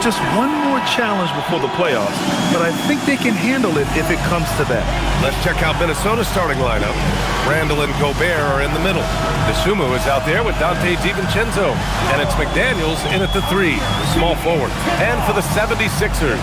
just one more challenge before the playoffs, but I think they can handle it if it comes to that. Let's check out Minnesota's starting lineup. Randall and Gobert are in the middle. DeSumo is out there with Dante DiVincenzo. And it's McDaniels in at the 3, the small forward. And for the 76ers,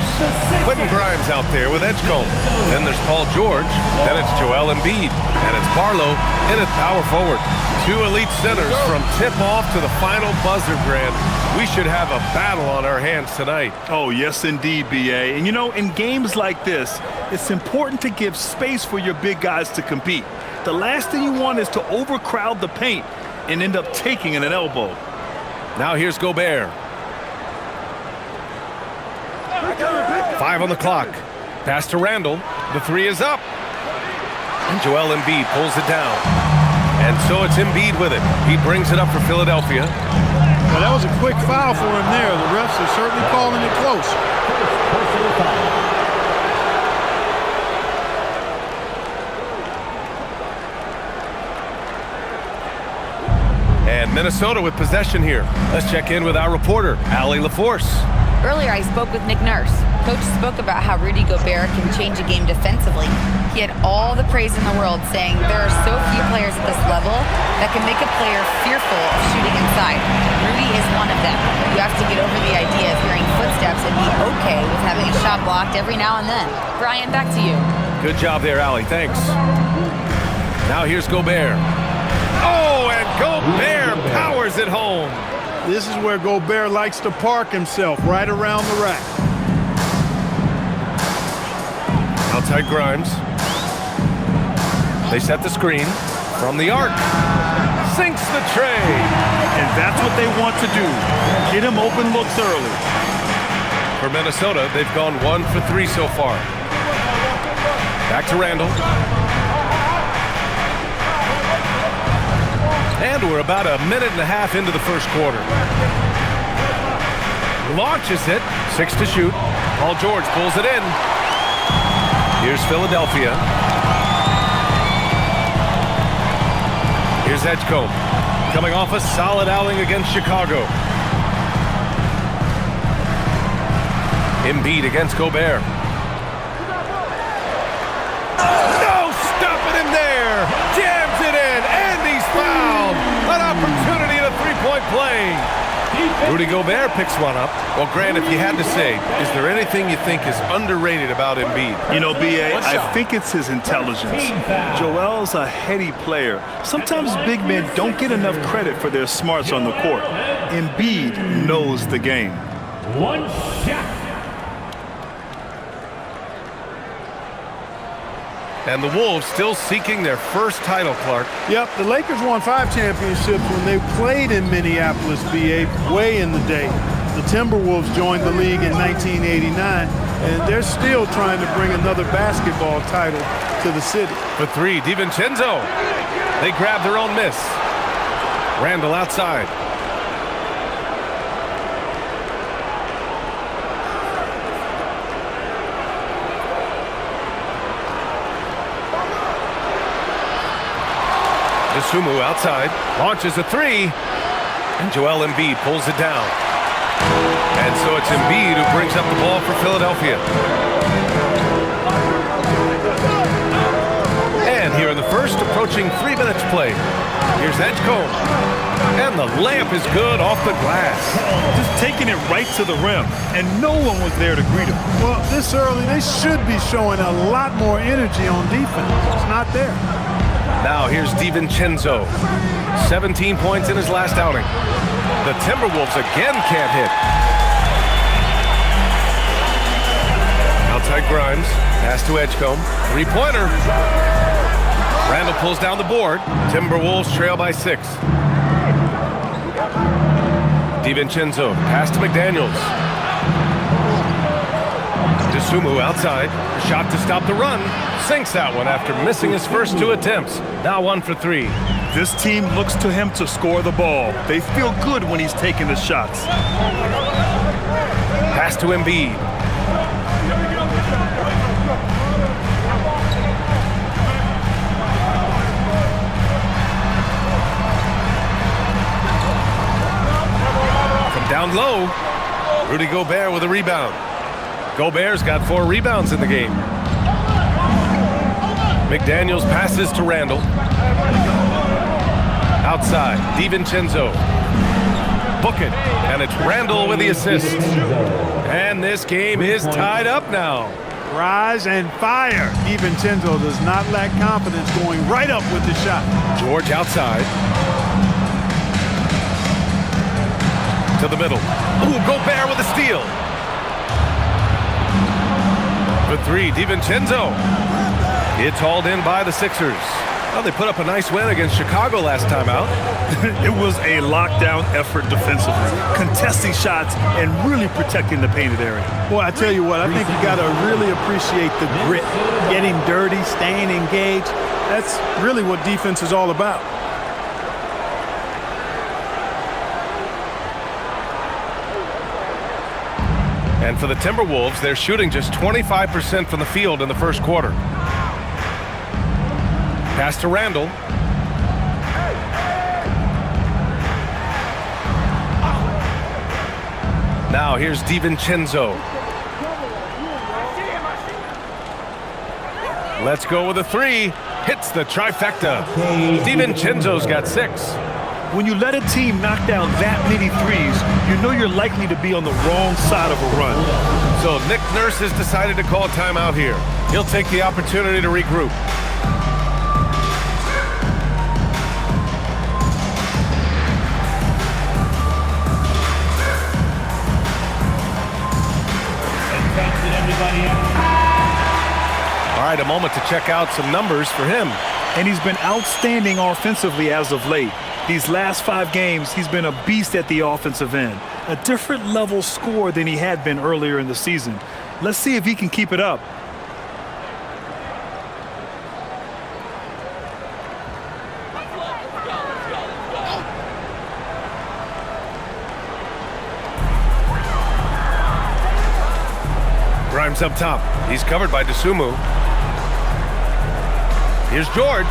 Quentin Grimes out there with Edgecombe. Then there's Paul George. Then it's Joel Embiid. And it's Barlow in at power forward. 2 elite centers from tip-off to the final buzzer, Grant. We should have a battle on our hands tonight. Oh, yes, indeed, B.A. And, you know, in games like this, it's important to give space for your big guys to compete. The last thing you want is to overcrowd the paint and end up taking an elbow. Now here's Gobert. 5 on the clock. Pass to Randall. The 3 is up. And Joel Embiid pulls it down. And so it's Embiid with it. He brings it up for Philadelphia. Well, that was a quick foul for him there. The refs are certainly calling it close. And Minnesota with possession here. Let's check in with our reporter, Allie LaForce. Earlier, I spoke with Nick Nurse. Coach spoke about how Rudy Gobert can change a game defensively. He had all the praise in the world, saying there are so few players at this level that can make a player fearful of shooting inside. Rudy is one of them. You have to get over the idea of hearing footsteps and be okay with having a shot blocked every now and then. Brian, back to you. Good job there, Allie. Thanks. Now here's Gobert. Oh, and Gobert powers it home. This is where Gobert likes to park himself, right around the rack. Outside Grimes. They set the screen from the arc. Sinks the tray. And that's what they want to do. Get him open looks early. For Minnesota, they've gone 1 for 3 so far. Back to Randall. And we're about a minute and a half into the first quarter. Launches it. 6 to shoot. Paul George pulls it in. Here's Philadelphia. Here's Edgecombe. Coming off a solid outing against Chicago. Embiid against Gobert. No stopping him there. Jams it in. And he's fouled. An opportunity in a three-point play. Rudy Gobert picks one up. Well, Grant, if you had to say, is there anything you think is underrated about Embiid? You know, B.A., I think it's his intelligence. Joel's a heady player. Sometimes big men don't get enough credit for their smarts on the court. Embiid knows the game. One shot. And the Wolves still seeking their first title, Clark. Yep, the Lakers won 5 championships when they played in Minneapolis, BA, way in the day. The Timberwolves joined the league in 1989, and they're still trying to bring another basketball title to the city. For 3, DiVincenzo. They grab their own miss. Randall outside. DeSumo outside, launches a 3, and Joel Embiid pulls it down. And so it's Embiid who brings up the ball for Philadelphia. And here in the first, approaching 3 minutes play. Here's Edgecombe. And the layup is good off the glass. Just taking it right to the rim, and no one was there to greet him. Well, this early, they should be showing a lot more energy on defense. It's not there. Now here's DiVincenzo. 17 points in his last outing. The Timberwolves again can't hit. Outside Grimes. Pass to Edgecombe. 3-pointer. Randall pulls down the board. Timberwolves trail by 6. DiVincenzo. Pass to McDaniels. DeSumo outside. Shot to stop the run. Sinks that one after missing his first 2 attempts. Now 1 for 3. This team looks to him to score the ball. They feel good when he's taking the shots. Pass to Embiid. From down low. Rudy Gobert with a rebound. Gobert's got 4 rebounds in the game. McDaniels passes to Randall. Outside, DiVincenzo. Book it, and it's Randall with the assist. And this game is tied up now. Rise and fire. DiVincenzo does not lack confidence, going right up with the shot. George outside. To the middle. Ooh, Gobert with a steal. For 3, DiVincenzo. It's hauled in by the Sixers. Well, they put up a nice win against Chicago last time out. It was a lockdown effort defensively, contesting shots and really protecting the painted area. Boy, I tell you what, I think you got to really appreciate the grit, getting dirty, staying engaged. That's really what defense is all about. And for the Timberwolves, they're shooting just 25% from the field in the first quarter. Pass to Randall. Now here's DiVincenzo. Let's go with a 3. Hits the trifecta. DiVincenzo's got 6. When you let a team knock down that many threes, you know you're likely to be on the wrong side of a run. So Nick Nurse has decided to call timeout here. He'll take the opportunity to regroup. All right, a moment to check out some numbers for him. And he's been outstanding offensively as of late. These last 5 games, he's been a beast at the offensive end. A different level scorer than he had been earlier in the season. Let's see if he can keep it up. Grimes up top. He's covered by DeSumo. Here's George.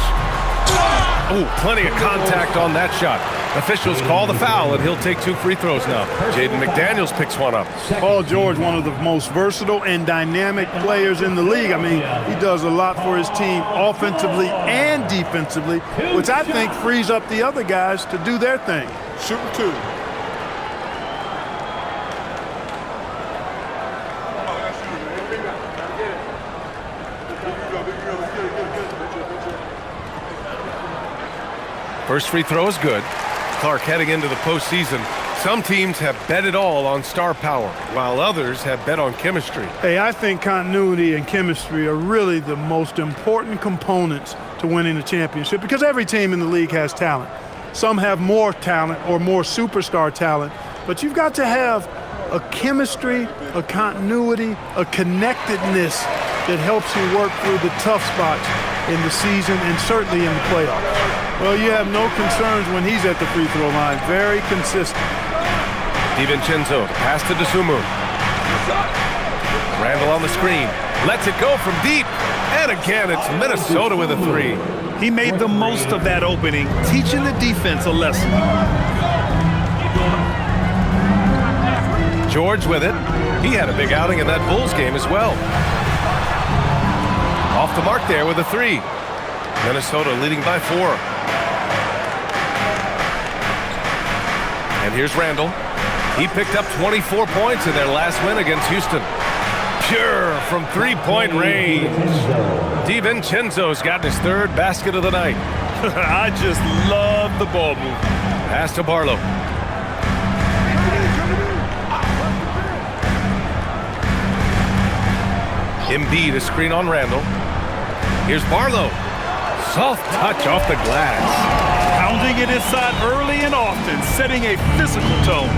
Oh, plenty of contact on that shot. Officials call the foul, and he'll take 2 free throws now. Jaden McDaniels picks one up. Paul George, one of the most versatile and dynamic players in the league. I mean, he does a lot for his team offensively and defensively, which I think frees up the other guys to do their thing. Shooting 2. First free throw is good. Clark heading into the postseason. Some teams have bet it all on star power, while others have bet on chemistry. Hey, I think continuity and chemistry are really the most important components to winning a championship, because every team in the league has talent. Some have more talent or more superstar talent, but you've got to have a chemistry, a continuity, a connectedness that helps you work through the tough spots in the season and certainly in the playoffs. Well, you have no concerns when he's at the free throw line. Very consistent. DiVincenzo, pass to DeSumo. Randall on the screen. Lets it go from deep. And again, it's Minnesota with a 3. He made the most of that opening, teaching the defense a lesson. George with it. He had a big outing in that Bulls game as well. Off the mark there with a 3. Minnesota leading by 4. And here's Randall. He picked up 24 points in their last win against Houston. Pure from 3-point range. DiVincenzo's got his 3rd basket of the night. I just love the ball move. Pass to Barlow. Embiid a screen on Randall. Here's Barlow. Soft touch off the glass. Pounding it inside early and often, setting a physical tone.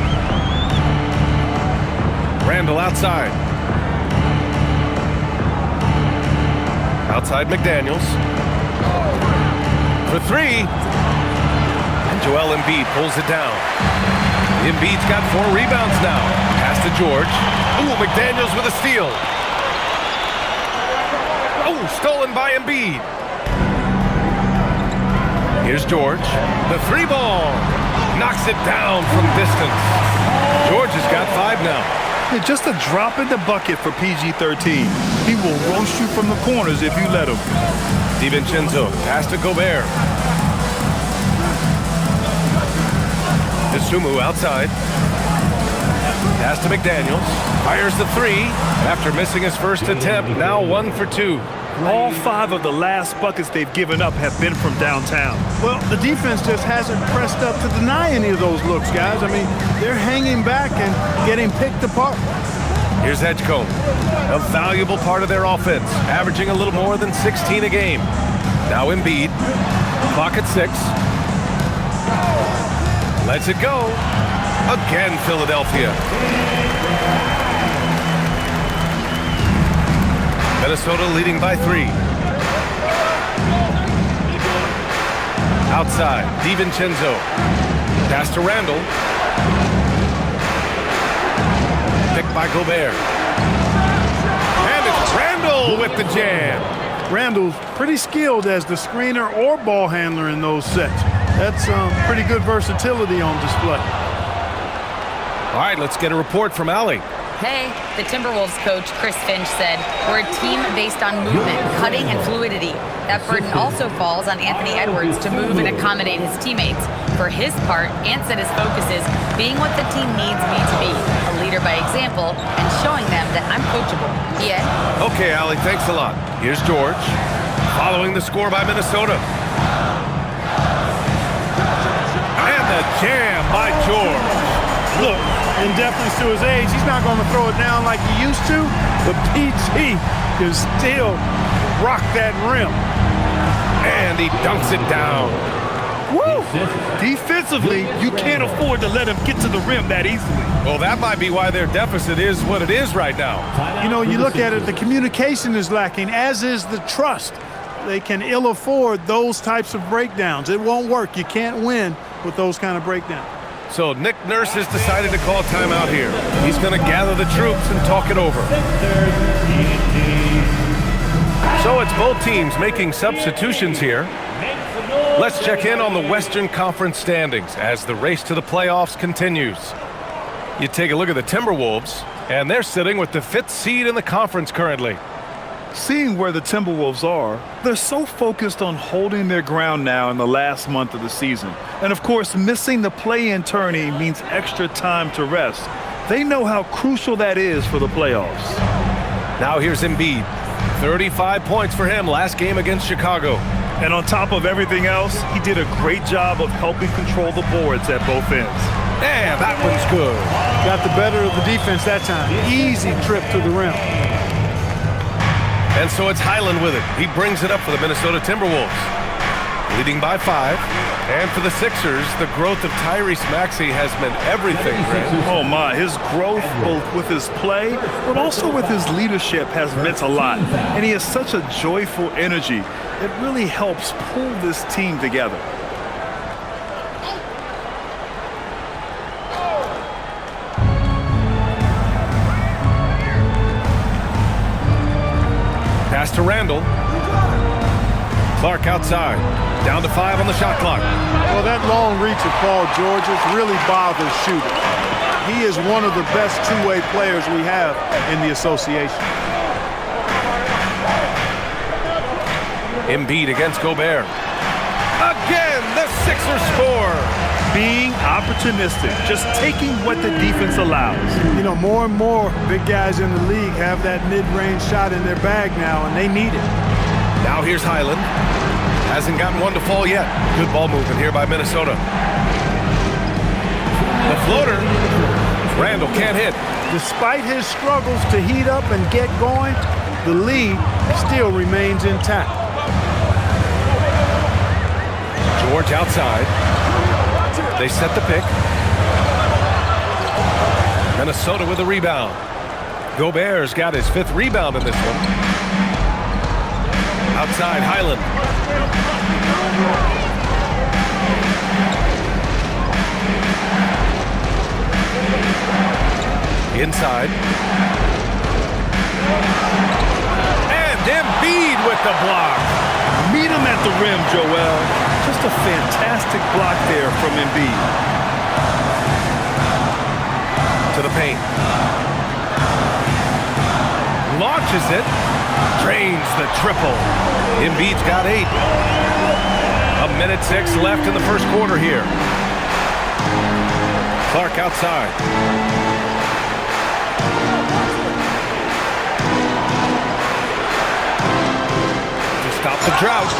Randall outside. Outside McDaniels. For 3. And Joel Embiid pulls it down. Embiid's got 4 rebounds now. Pass to George. Ooh, McDaniels with a steal. Oh, stolen by Embiid. Here's George. The 3-ball. Knocks it down from distance. George has got 5 now. Yeah, just a drop in the bucket for PG-13. He will roast you from the corners if you let him. DiVincenzo, pass to Gobert. DeSumo outside. Pass to McDaniels. Fires the three. After missing his first attempt, now 1 for 2. All 5 of the last buckets they've given up have been from downtown. Well, the defense just hasn't pressed up to deny any of those looks, guys. I mean, they're hanging back and getting picked apart. Here's Edgecombe, a valuable part of their offense, averaging a little more than 16 a game. Now Embiid, clock at 6. Lets it go. Again, Philadelphia. Minnesota leading by 3. Outside, DiVincenzo. Pass to Randall. Picked by Gobert. And it's Randall with the jam. Randall's pretty skilled as the screener or ball handler in those sets. That's pretty good versatility on display. All right, let's get a report from Allie. Hey, the Timberwolves coach, Chris Finch, said, "We're a team based on movement, cutting, and fluidity. That burden also falls on Anthony Edwards to move and accommodate his teammates. For his part, Ant said his focus is being what the team needs me to be, a leader by example, and showing them that I'm coachable." Yeah. Okay, Allie, thanks a lot. Here's George, following the score by Minnesota. And the jam by George. Look, in deference to his age, he's not going to throw it down like he used to, but PG can still rock that rim. And he dunks it down. Woo! Defensively, you can't afford to let him get to the rim that easily. Well, that might be why their deficit is what it is right now. You know, you look at it, the communication is lacking, as is the trust. They can ill afford those types of breakdowns. It won't work. You can't win with those kind of breakdowns. So Nick Nurse has decided to call timeout here. He's going to gather the troops and talk it over. So it's both teams making substitutions here. Let's check in on the Western Conference standings as the race to the playoffs continues. You take a look at the Timberwolves, and they're sitting with the 5th seed in the conference currently. Seeing where the Timberwolves are, they're so focused on holding their ground now in the last month of the season. And of course, missing the play-in tourney means extra time to rest. They know how crucial that is for the playoffs. Now here's Embiid. 35 points for him last game against Chicago. And on top of everything else, he did a great job of helping control the boards at both ends. And that one's good. Got the better of the defense that time. Easy trip to the rim. And so it's Highland with it. He brings it up for the Minnesota Timberwolves. Leading by 5. And for the Sixers, the growth of Tyrese Maxey has meant everything, Grant. Oh my, his growth both with his play, but also with his leadership has meant a lot. And he has such a joyful energy. It really helps pull this team together. Pass to Randall. Clark outside. Down to 5 on the shot clock. Well, that long reach of Paul George's really bothers shooters. He is one of the best two-way players we have in the association. Embiid against Gobert. Again, the Sixers score. Being opportunistic, just taking what the defense allows. You know, more and more big guys in the league have that mid-range shot in their bag now, and they need it. Now here's Highland. Hasn't gotten one to fall yet. Good ball movement here by Minnesota. The floater. Randall can't hit. Despite his struggles to heat up and get going, the lead still remains intact. George outside. They set the pick. Minnesota with a rebound. Gobert's got his 5th rebound in this one. Outside, Highland. Inside. And Embiid with the block. Meet him at the rim, Joel. Just a fantastic block there from Embiid. To the paint. launches it. Drains the triple. Embiid's got 8. 1:06 left in the first quarter here. Clark outside. To stop the drought.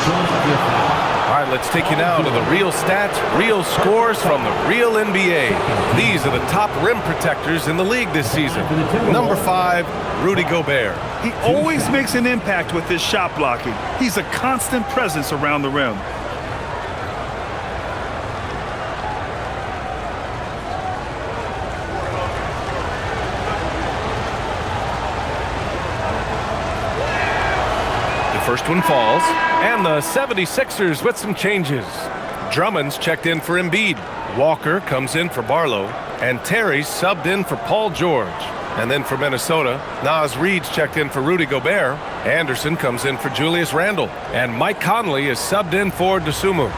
All right, let's take you now to the real stats, real scores from the real NBA. These are the top rim protectors in the league this season. Number 5, Rudy Gobert. He always makes an impact with his shot blocking. He's a constant presence around the rim. First one falls, and the 76ers with some changes. Drummond's checked in for Embiid. Walker comes in for Barlow, and Terry's subbed in for Paul George. And then for Minnesota, Naz Reid's checked in for Rudy Gobert. Anderson comes in for Julius Randle, and Mike Conley is subbed in for Dosunmu.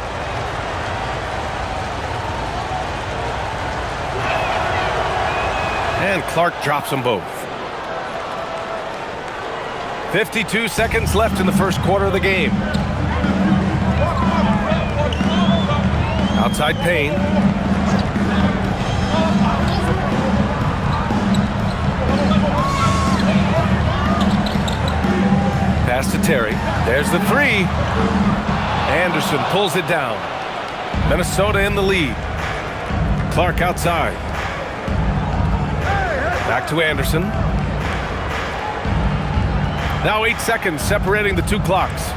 And Clark drops them both. 52 seconds left in the first quarter of the game. Outside Payne. Pass to Terry. There's the 3. Anderson pulls it down. Minnesota in the lead. Clark outside. Back to Anderson. Now 8 seconds separating the two clocks.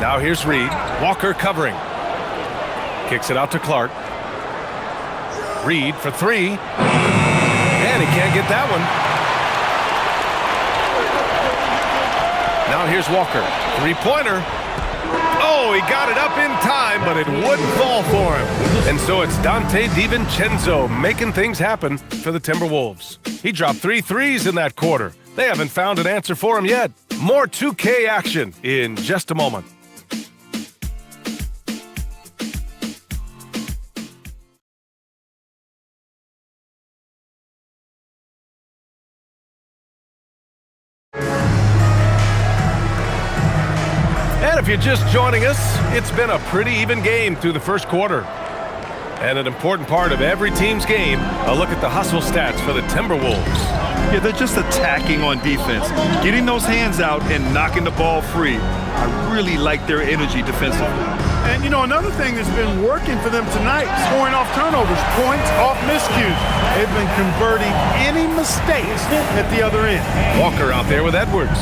Now here's Reid. Walker covering. Kicks it out to Clark. Reid for 3. And he can't get that one. Now here's Walker. 3-pointer. Oh, he got it up in time, but it wouldn't fall for him. And so it's Donte DiVincenzo making things happen for the Timberwolves. He dropped 3 threes in that quarter. They haven't found an answer for him yet. More 2K action in just a moment. And if you're just joining us, it's been a pretty even game through the first quarter. And an important part of every team's game, a look at the hustle stats for the Timberwolves. Yeah, they're just attacking on defense, getting those hands out and knocking the ball free. I really like their energy defensively. And, you know, another thing that's been working for them tonight, scoring off turnovers, points off miscues. They've been converting any mistakes at the other end. Walker out there with Edwards.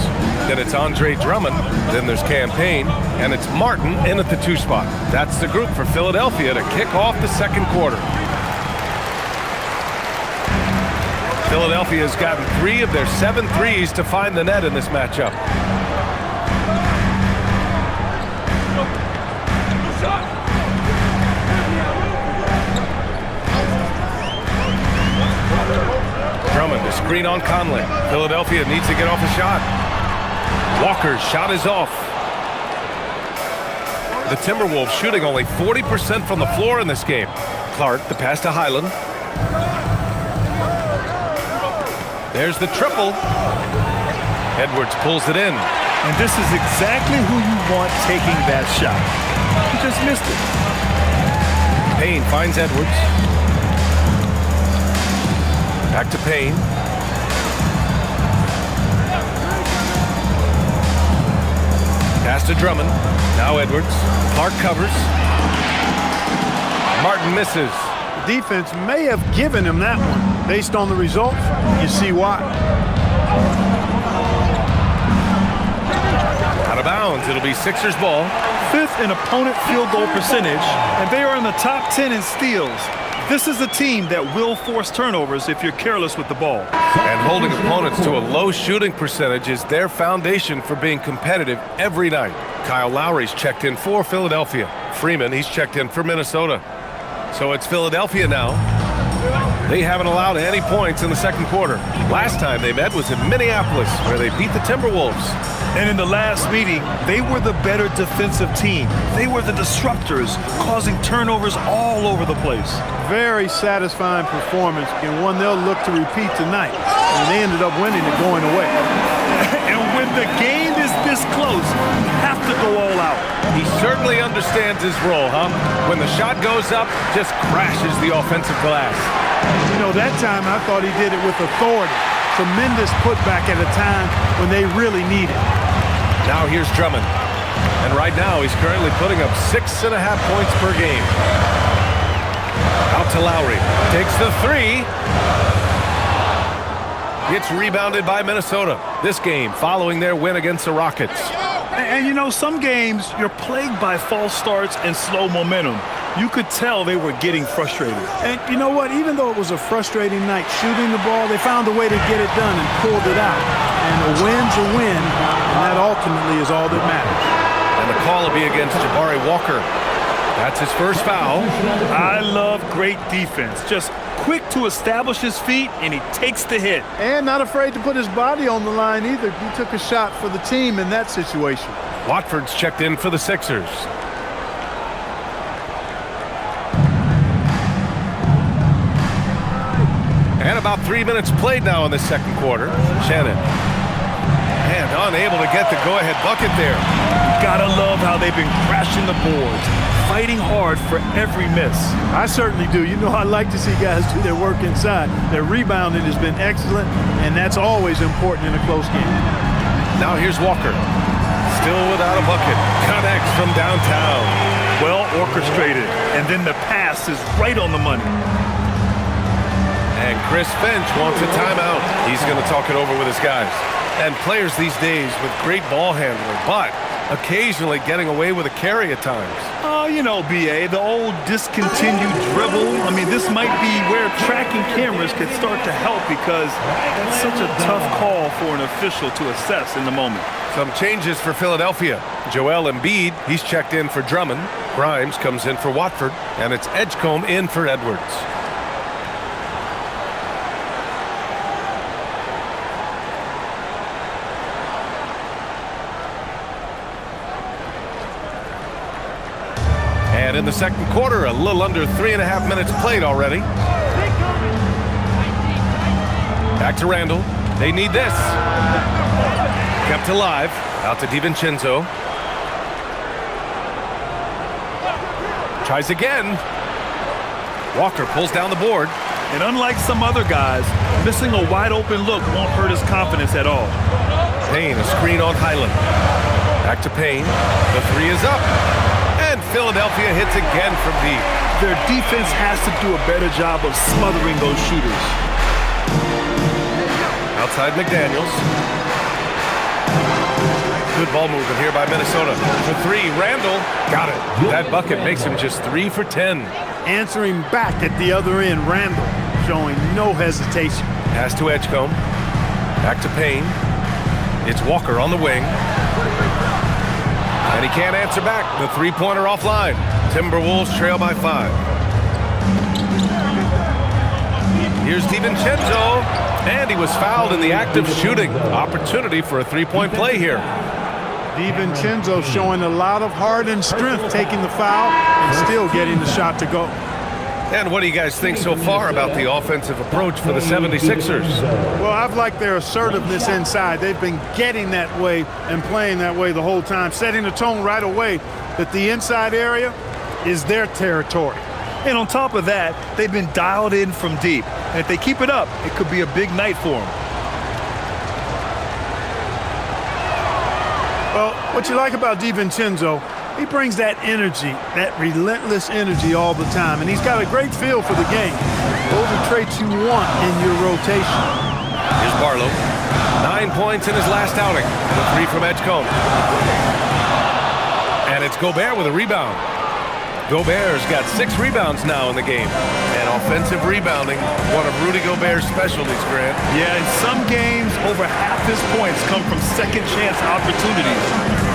Then it's Andre Drummond. Then there's Campaign. And it's Martin in at the 2 spot. That's the group for Philadelphia to kick off the second quarter. Philadelphia has gotten 3 of their 7 threes to find the net in this matchup. Drummond, the screen on Conley. Philadelphia needs to get off a shot. Walker's shot is off. The Timberwolves shooting only 40% from the floor in this game. Clark, the pass to Highland. There's the triple. Edwards pulls it in. And this is exactly who you want taking that shot. He just missed it. Payne finds Edwards. Back to Payne. Pass to Drummond. Now Edwards. Clark covers. Martin misses. The defense may have given him that one. Based on the results, you see why. Out of bounds. It'll be Sixers ball. 5th in opponent field goal percentage, and they are in the top 10 in steals. This is a team that will force turnovers if you're careless with the ball. And holding opponents to a low shooting percentage is their foundation for being competitive every night. Kyle Lowry's checked in for Philadelphia. Freeman, he's checked in for Minnesota. So it's Philadelphia now. They haven't allowed any points in the second quarter. Last time they met was in Minneapolis, where they beat the Timberwolves. And in the last meeting, they were the better defensive team. They were the disruptors, causing turnovers all over the place. Very satisfying performance, and one they'll look to repeat tonight. And they ended up winning it going away. And when the game is this close, you have to go all out. He certainly understands his role, huh? When the shot goes up, just crashes the offensive glass. You know, that time I thought he did it with authority. Tremendous putback at a time when they really need it. Now here's Drummond. And right now he's currently putting up 6.5 points per game. Out to Lowry. Takes the three. Gets rebounded by Minnesota. This game following their win against the Rockets. And you know, some games you're plagued by false starts and slow momentum. You could tell they were getting frustrated. And you know what? Even though it was a frustrating night shooting the ball, they found a way to get it done and pulled it out. And a win's a win, and that ultimately is all that matters. And the call will be against Jabari Walker. That's his first foul. I love great defense. Just quick to establish his feet, and he takes the hit. And not afraid to put his body on the line either. He took a shot for the team in that situation. Watford's checked in for the Sixers. And about 3 minutes played now in the second quarter. Shannon. And unable to get the go-ahead bucket there. Gotta love how they've been crashing the boards, fighting hard for every miss. I certainly do. You know, I like to see guys do their work inside. Their rebounding has been excellent, and that's always important in a close game. Now here's Walker. Still without a bucket. Connects from downtown. Well orchestrated, and then the pass is right on the money. And Chris Finch wants a timeout. He's going to talk it over with his guys. And players these days with great ball handling, but occasionally getting away with a carry at times. You know, BA, the old discontinued dribble. I mean, this might be where tracking cameras could start to help because that's such a tough call for an official to assess in the moment. Some changes for Philadelphia. Joel Embiid, he's checked in for Drummond. Grimes comes in for Watford, and it's Edgecombe in for Edwards. And in the second quarter, a little under 3.5 minutes played already. Back to Randall. They need this. Kept alive. Out to DiVincenzo. Tries again. Walker pulls down the board. And unlike some other guys, missing a wide open look won't hurt his confidence at all. Payne, a screen on Highland. Back to Payne. The three is up. And Philadelphia hits again from deep. Their defense has to do a better job of smothering those shooters. Outside McDaniels. Good ball movement here by Minnesota. For three, Randall got it. That bucket makes him just 3 for 10. Answering back at the other end, Randall showing no hesitation. Pass to Edgecombe. Back to Payne. It's Walker on the wing. And he can't answer back. The three-pointer offline. Timberwolves trail by 5. Here's DiVincenzo. And he was fouled in the act of shooting. Opportunity for a three-point play here. DiVincenzo showing a lot of heart and strength, taking the foul and still getting the shot to go. And what do you guys think so far about the offensive approach for the 76ers? Well, I've liked their assertiveness inside. They've been getting that way and playing that way the whole time, setting the tone right away that the inside area is their territory. And on top of that, they've been dialed in from deep. And if they keep it up, it could be a big night for them. Well, what you like about DiVincenzo, he brings that energy, that relentless energy all the time. And he's got a great feel for the game. Those are traits you want in your rotation. Here's Barlow. 9 points in his last outing. The three from Edgecombe. And it's Gobert with a rebound. Gobert's got 6 rebounds now in the game. And offensive rebounding, one of Rudy Gobert's specialties, Grant. Yeah, in some games, over half his points come from second-chance opportunities.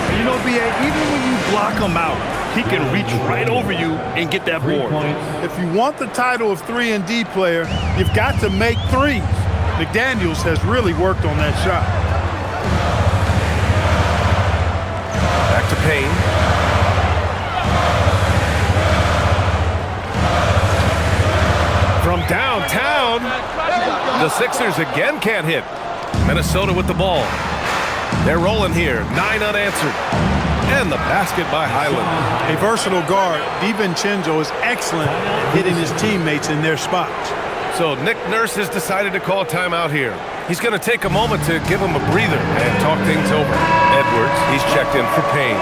And you know, B.A., even when you block him out, he can reach right over you and get that board. If you want the title of 3-and-D player, you've got to make threes. McDaniels has really worked on that shot. Back to Payne. From downtown, the Sixers again can't hit. Minnesota with the ball. They're rolling here, 9 unanswered. And the basket by Highland. A versatile guard, DiVincenzo is excellent at hitting his teammates in their spots. So Nick Nurse has decided to call timeout here. He's going to take a moment to give him a breather and talk things over. Edwards, he's checked in for Payne.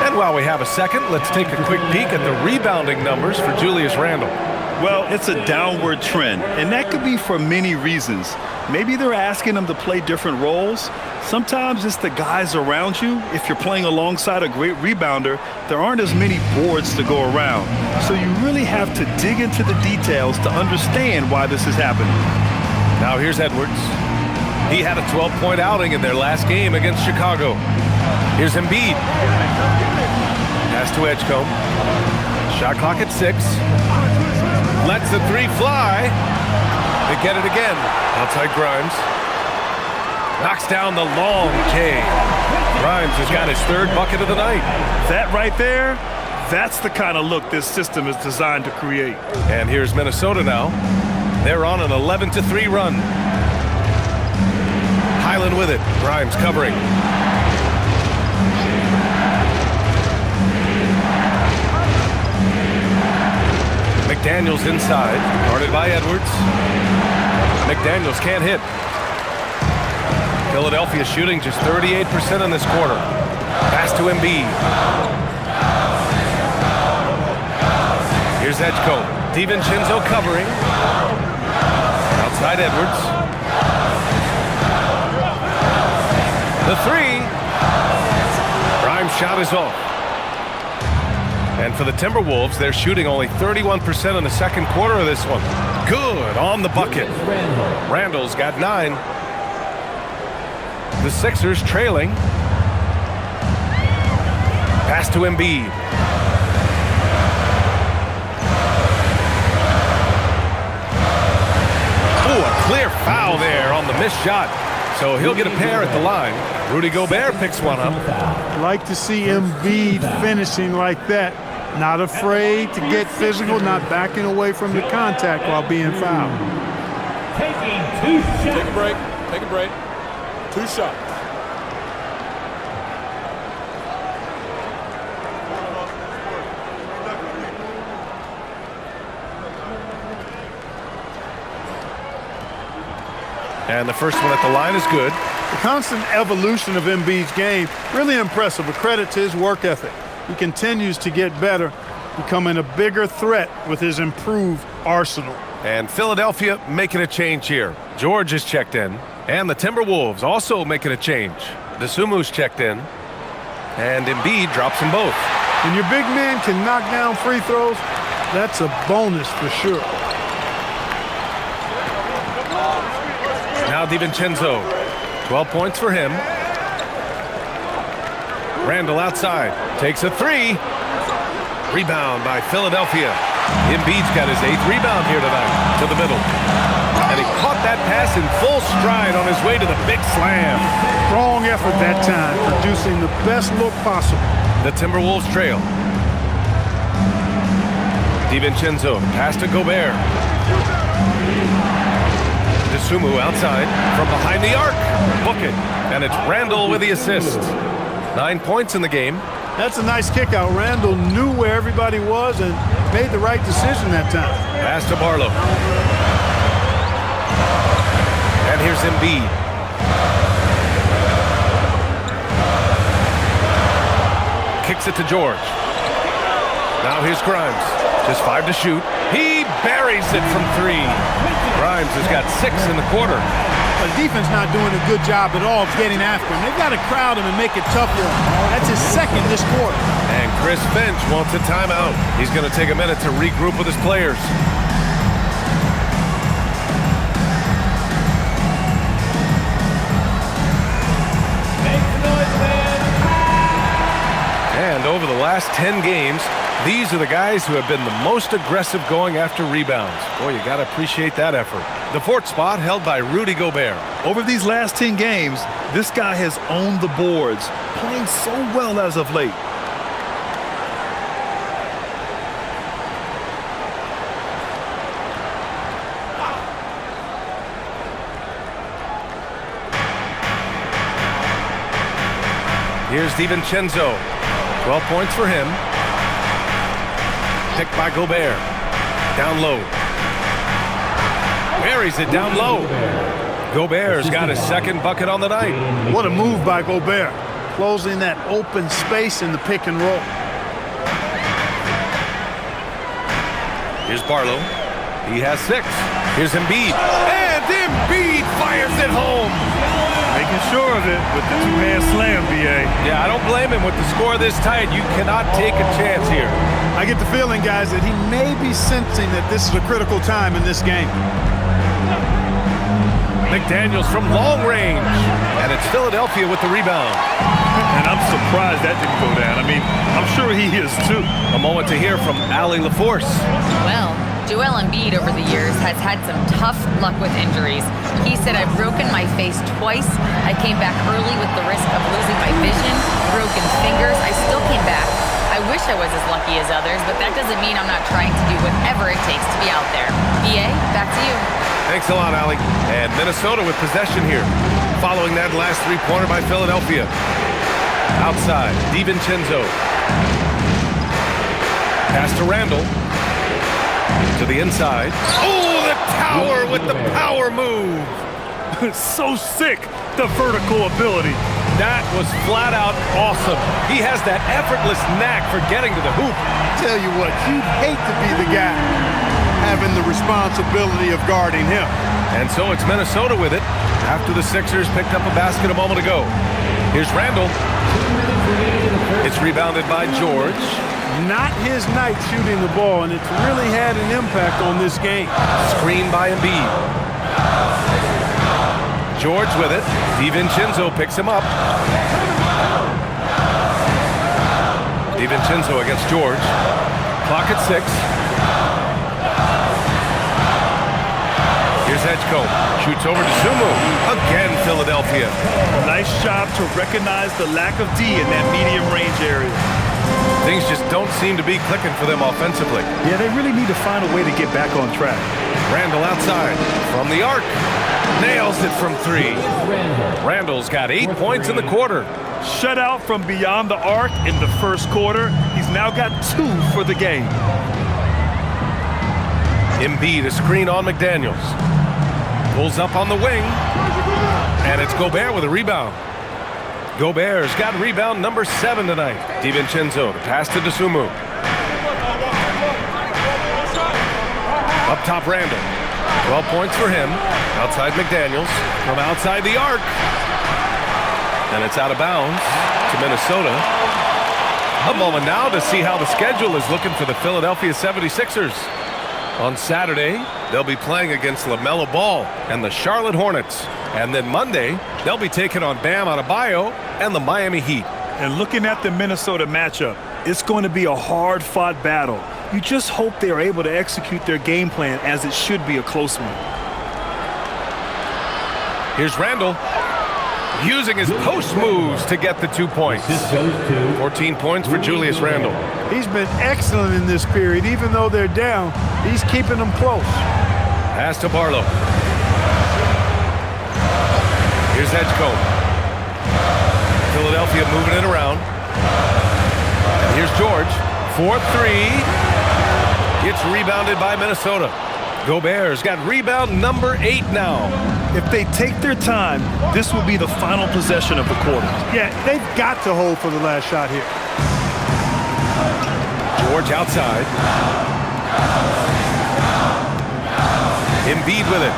And while we have a second, let's take a quick peek at the rebounding numbers for Julius Randle. Well, it's a downward trend, and that could be for many reasons. Maybe they're asking him to play different roles. Sometimes it's the guys around you. If you're playing alongside a great rebounder, there aren't as many boards to go around. So you really have to dig into the details to understand why this is happening. Now here's Edwards. He had a 12-point outing in their last game against Chicago. Here's Embiid. Pass to Edgecombe. Shot clock at 6. Lets the 3 fly. They get it again. Outside Grimes. Knocks down the long K. Grimes has got his 3rd bucket of the night. That right there, that's the kind of look this system is designed to create. And here's Minnesota now. They're on an 11-3 run. Highland with it. Grimes covering. McDaniels inside, guarded by Edwards. McDaniels can't hit. Philadelphia shooting just 38% in this quarter. Pass to Embiid. Here's Edgecombe. DiVincenzo covering. Outside Edwards. The 3. Grimes' shot is off. And for the Timberwolves, they're shooting only 31% in the second quarter of this one. Good on the bucket. Randall's got 9. The Sixers trailing. Pass to Embiid. Oh, a clear foul there on the missed shot. So he'll get a pair at the line. Rudy Gobert picks one up. Like to see Embiid finishing like that. Not afraid to get physical, not backing away from the contact while being fouled. Taking 2 shots. Take a break. Take a break. 2 shots. And the first one at the line is good. The constant evolution of Embiid's game, really impressive. A credit to his work ethic. He continues to get better, becoming a bigger threat with his improved arsenal. And Philadelphia making a change here. George is checked in. And the Timberwolves also making a change. Desumu's checked in. And Embiid drops them both. When your big man can knock down free throws, that's a bonus for sure. Now DiVincenzo. 12 points for him. Randall outside. Takes a 3. Rebound by Philadelphia. Embiid's got his 8th rebound here tonight. To the middle. And he caught that pass in full stride on his way to the big slam. Strong effort that time, producing the best look possible. The Timberwolves trail. DiVincenzo. Pass to Gobert. Desumu outside from behind the arc. Book it. And it's Randall with the assist. 9 points in the game. That's a nice kick out. Randall knew where everybody was and made the right decision that time. Pass to Barlow. And here's Embiid. Kicks it to George. Now here's Grimes. Just 5 to shoot. He buries it from 3. Grimes has got 6 in the quarter. But the defense not doing a good job at all of getting after him. They've got to crowd him and make it tough for him. That's his 2nd this quarter. And Chris Finch wants a timeout. He's going to take a minute to regroup with his players. And over the last 10 games, These are the guys who have been the most aggressive going after rebounds. Boy, you got to appreciate that effort. The fourth spot held by Rudy Gobert. Over these last 10 games, this guy has owned the boards, playing so well as of late. Here's DiVincenzo. 12 points for him. Picked by Gobert. Down low. Buries it down low. Gobert's got his second bucket on the night. What a move by Gobert, closing that open space in the pick and roll. Here's Barlow. He has 6. Here's Embiid. And Embiid fires it home. Making sure of it with the two-hand slam, B.A. Yeah, I don't blame him with the score this tight. You cannot take a chance here. I get the feeling, guys, that he may be sensing that this is a critical time in this game. McDaniels from long range. And it's Philadelphia with the rebound. And I'm surprised that didn't go down. I mean, I'm sure he is too. A moment to hear from Allie LaForce. Well, Joel Embiid over the years has had some tough luck with injuries. He said, "I've broken my face twice. I came back early with the risk of losing my vision, broken fingers. I still came back. I wish I was as lucky as others, but that doesn't mean I'm not trying to do whatever it takes to be out there." BA, back to you. Thanks a lot, Allie. And Minnesota with possession here. Following that last three-pointer by Philadelphia. Outside, DiVincenzo. Pass to Randall. To the inside. Oh, the tower with the power move. So sick, the vertical ability. That was flat out awesome. He has that effortless knack for getting to the hoop. Tell you what, you'd hate to be the guy having the responsibility of guarding him. And so it's Minnesota with it after the Sixers picked up a basket a moment ago. Here's Randall. It's rebounded by George. Not his night shooting the ball, and it's really had an impact on this game. Screen by Embiid. George with it. DiVincenzo picks him up. DiVincenzo against George. Clock at 6. Here's Edgecombe. Shoots over to Sumu. Again, Philadelphia. Nice job to recognize the lack of D in that medium range area. Things just don't seem to be clicking for them offensively. Yeah, they really need to find a way to get back on track. Randall outside from the arc. Nails it from 3. Randall's got 8 points in the quarter. Shut out from beyond the arc in the first quarter. He's now got 2 for the game. Embiid, a screen on McDaniels. Pulls up on the wing. And it's Gobert with a rebound. Gobert's got rebound number 7 tonight. DiVincenzo, the pass to Dosunmu. Up top, Randall. 12 points for him. Outside McDaniels. From outside the arc. And it's out of bounds to Minnesota. A moment now to see how the schedule is looking for the Philadelphia 76ers. On Saturday, they'll be playing against LaMelo Ball and the Charlotte Hornets. And then Monday, they'll be taking on Bam Adebayo and the Miami Heat. And looking at the Minnesota matchup, it's going to be a hard-fought battle. You just hope they're able to execute their game plan as it should be a close one. Here's Randall. Using his post moves to get the 2 points. 14 points for Julius Randle. He's been excellent in this period. Even though they're down, he's keeping them close. Pass to Barlow. Here's Edgecombe. Philadelphia moving it around. And here's George. 4-3. It's rebounded by Minnesota. Gobert's got rebound number 8 now. If they take their time, this will be the final possession of the quarter. Yeah, they've got to hold for the last shot here. George outside. Embiid with it.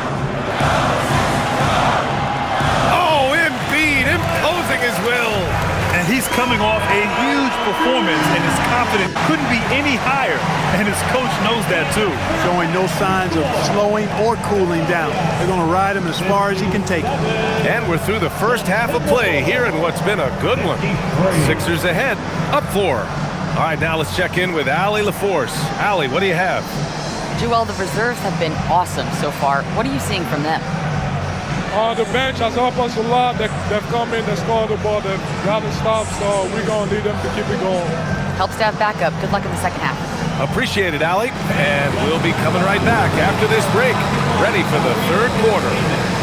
Oh, Embiid imposing his will. And he's coming off a huge performance, and his confidence couldn't be any higher. And his coach knows that too. Showing no signs of slowing or cooling down. They're going to ride him as far as he can take him. And we're through the first half of play here in what's been a good one. Sixers ahead, up 4. All right, now let's check in with Allie LaForce. Allie, what do you have? Joel, the reserves have been awesome so far. What are you seeing from them? The bench has helped us a lot. They've come in, they scored the ball, they've gotten stops, so we're going to need them to keep it going. Helps to have backup. Good luck in the second half. Appreciate it, Allie. And we'll be coming right back after this break, ready for the third quarter.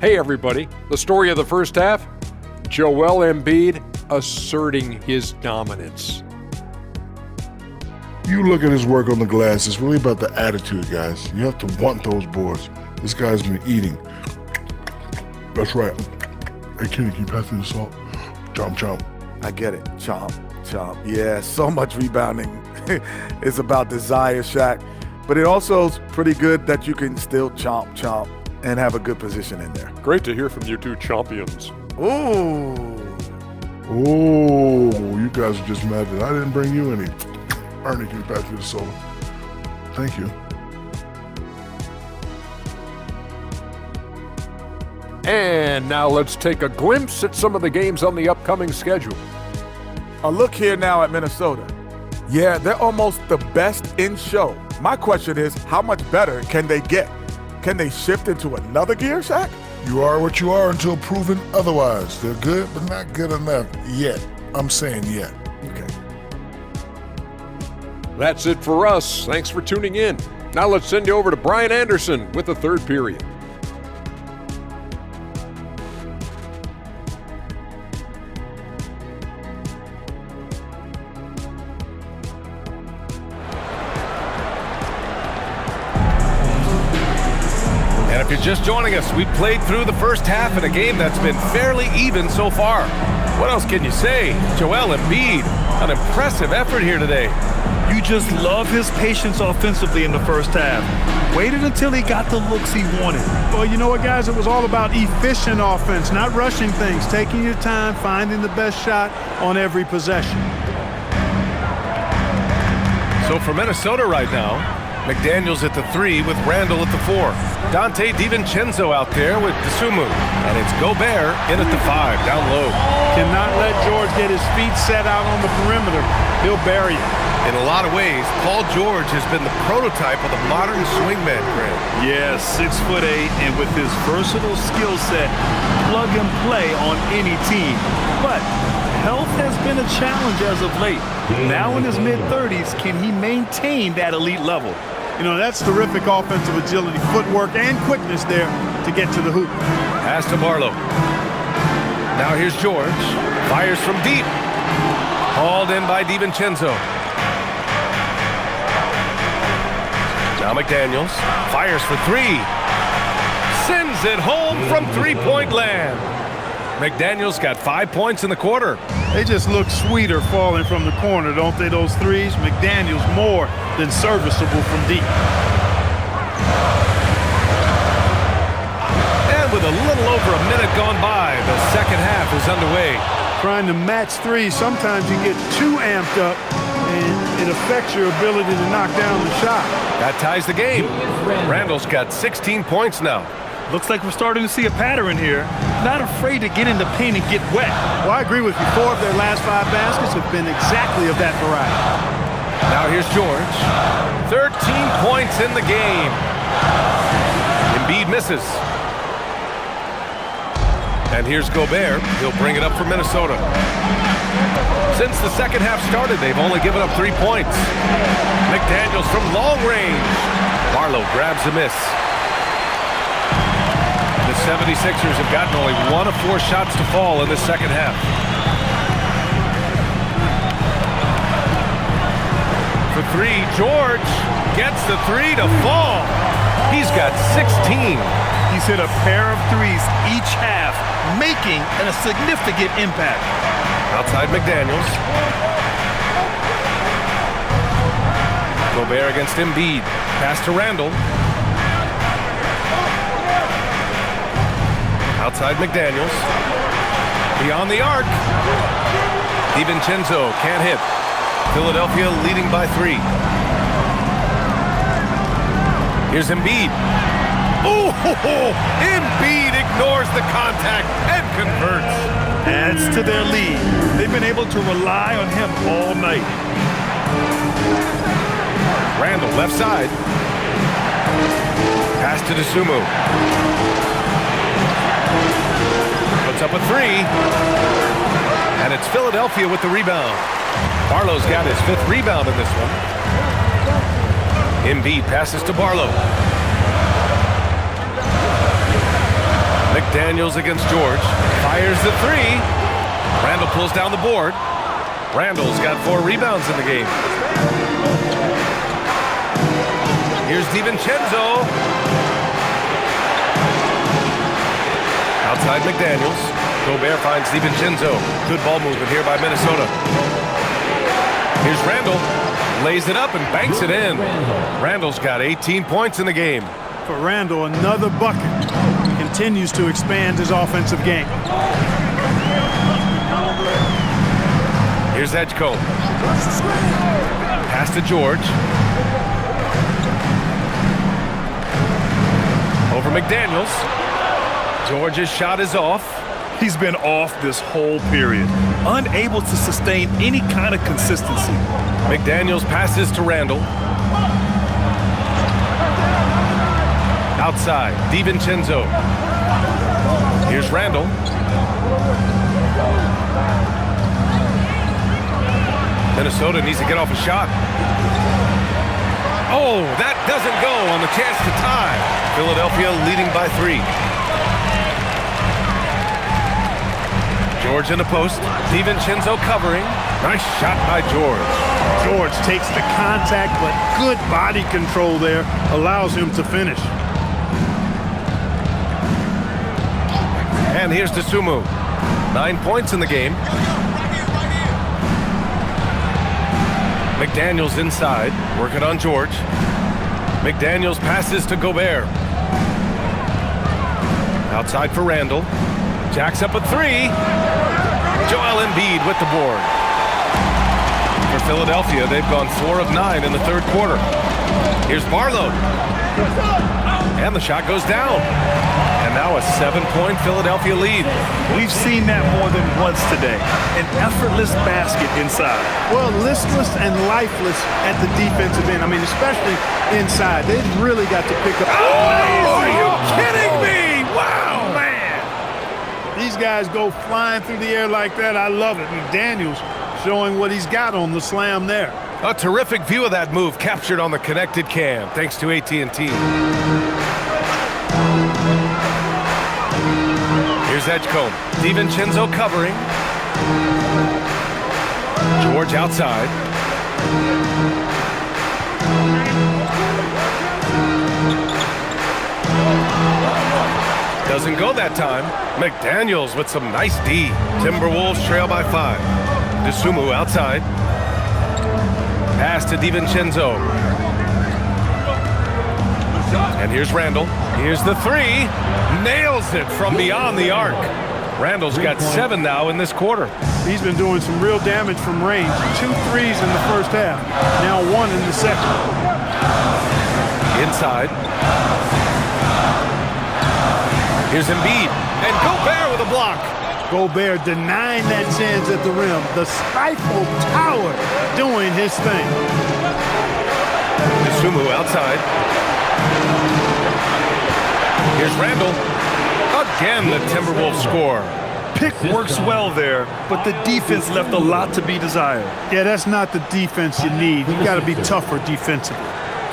Hey everybody, the story of the first half, Joel Embiid asserting his dominance. You look at his work on the glass, it's really about the attitude, guys. You have to want those boards. This guy's been eating. That's right. Hey Kenny, can you pass me the salt? Chomp, chomp. I get it. Chomp, chomp. Yeah, so much rebounding. It's about desire, Shaq. But it also is pretty good that you can still chomp, chomp, and have a good position in there. Great to hear from you two champions. Ooh. Oh, you guys are just mad that I didn't bring you any. Ernie, can you pass me the soda? Thank you. And now let's take a glimpse at some of the games on the upcoming schedule. A look here now at Minnesota. Yeah, they're almost the best in show. My question is, how much better can they get? Can they shift into another gear, Shaq? You are what you are until proven otherwise. They're good, but not good enough yet. I'm saying yet. Okay. That's it for us. Thanks for tuning in. Now let's send you over to Brian Anderson with the third period. And if you're just joining us, we played through the first half in a game that's been fairly even so far. What else can you say? Joel Embiid, an impressive effort here today. You just love his patience offensively in the first half. Waited until he got the looks he wanted. Well, you know what, guys? It was all about efficient offense, not rushing things, taking your time, finding the best shot on every possession. So for Minnesota right now, McDaniels at the 3 with Randall at the 4. Dante DiVincenzo out there with Dosunmu. And it's Gobert in at the 5, down low. Cannot let George get his feet set out on the perimeter. He'll bury it. In a lot of ways, Paul George has been the prototype of the modern swingman, Grant. Yeah, 6'8", and with his versatile skill set, plug and play on any team. But health has been a challenge as of late. Now in his mid-30s, can he maintain that elite level? You know, that's terrific offensive agility, footwork, and quickness there to get to the hoop. Pass to Barlow. Now here's George. Fires from deep. Hauled in by DiVincenzo. Now McDaniels fires for 3. Sends it home from three-point land. McDaniels got 5 points in the quarter. They just look sweeter falling from the corner, don't they, those threes? McDaniels more than serviceable from deep. And with a little over a minute gone by, the second half is underway. Trying to match threes, sometimes you get too amped up and it affects your ability to knock down the shot. That ties the game. Randall's got 16 points now. Looks like we're starting to see a pattern here. Not afraid to get in the paint and get wet. Well, I agree with you. 4 of their last 5 baskets have been exactly of that variety. Now here's George. 13 points in the game. Embiid misses. And here's Gobert. He'll bring it up for Minnesota. Since the second half started, they've only given up 3 points. McDaniels from long range. Barlow grabs a miss. The 76ers have gotten only 1 of 4 shots to fall in the second half. For 3, George gets the 3 to fall. He's got 16. He's hit a pair of threes each half, making a significant impact. Outside McDaniels. Gobert against Embiid. Pass to Randall. Outside McDaniels. Beyond the arc. DiVincenzo can't hit. Philadelphia leading by 3. Here's Embiid. Oh, Embiid ignores the contact and converts. Adds to their lead. They've been able to rely on him all night. Randall left side. Pass to Dosunmu. Puts up a three. And it's Philadelphia with the rebound. Barlow's got his 5th rebound in this one. Embiid passes to Barlow. McDaniels against George. Fires the three. Randall pulls down the board. Randall's got 4 rebounds in the game. Here's DiVincenzo. Outside McDaniels. Gobert finds DiVincenzo. Good ball movement here by Minnesota. Here's Randall. Lays it up and banks it in. Randall's got 18 points in the game. For Randall, another bucket. He continues to expand his offensive game. Here's Edgecombe. Pass to George. Over McDaniels. George's shot is off. He's been off this whole period, unable to sustain any kind of consistency. McDaniels passes to Randall. Outside, DiVincenzo. Here's Randall. Minnesota needs to get off a shot. Oh, that doesn't go on the chance to tie. Philadelphia leading by 3. George in the post. DiVincenzo covering. Nice shot by George. George takes the contact, but good body control there allows him to finish. And here's Dosunmu. 9 points in the game. McDaniels inside, working on George. McDaniels passes to Gobert. Outside for Randall. Jacks up a 3. Joel Embiid with the board. For Philadelphia, they've gone 4 of 9 in the 3rd quarter. Here's Barlow. And the shot goes down. And now a 7-point Philadelphia lead. We've seen that more than once today. An effortless basket inside. Well, listless and lifeless at the defensive end. I mean, especially inside. They've really got to pick up. Oh, are you kidding me? Wow, man. These guys go flying through the air like that. I love it. McDaniels showing what he's got on the slam there. A terrific view of that move captured on the connected cam, thanks to AT&T. Here's Edgecombe. DiVincenzo covering. George outside. Doesn't go that time. McDaniels with some nice D. Timberwolves trail by 5. Dosunmu outside. Pass to DiVincenzo. And here's Randall. Here's the 3. Nails it from beyond the arc. Randall's got 7 now in this quarter. He's been doing some real damage from range. 2 threes in the first half. Now 1 in the second. Inside. Here's Embiid. And Gobert with a block. Gobert denying that chance at the rim. The stifle tower doing his thing. Dosunmu outside. Here's Randall. Again, the Timberwolves score. Pick works well there, but the defense left a lot to be desired. Yeah, that's not the defense you need. You got to be tougher defensively.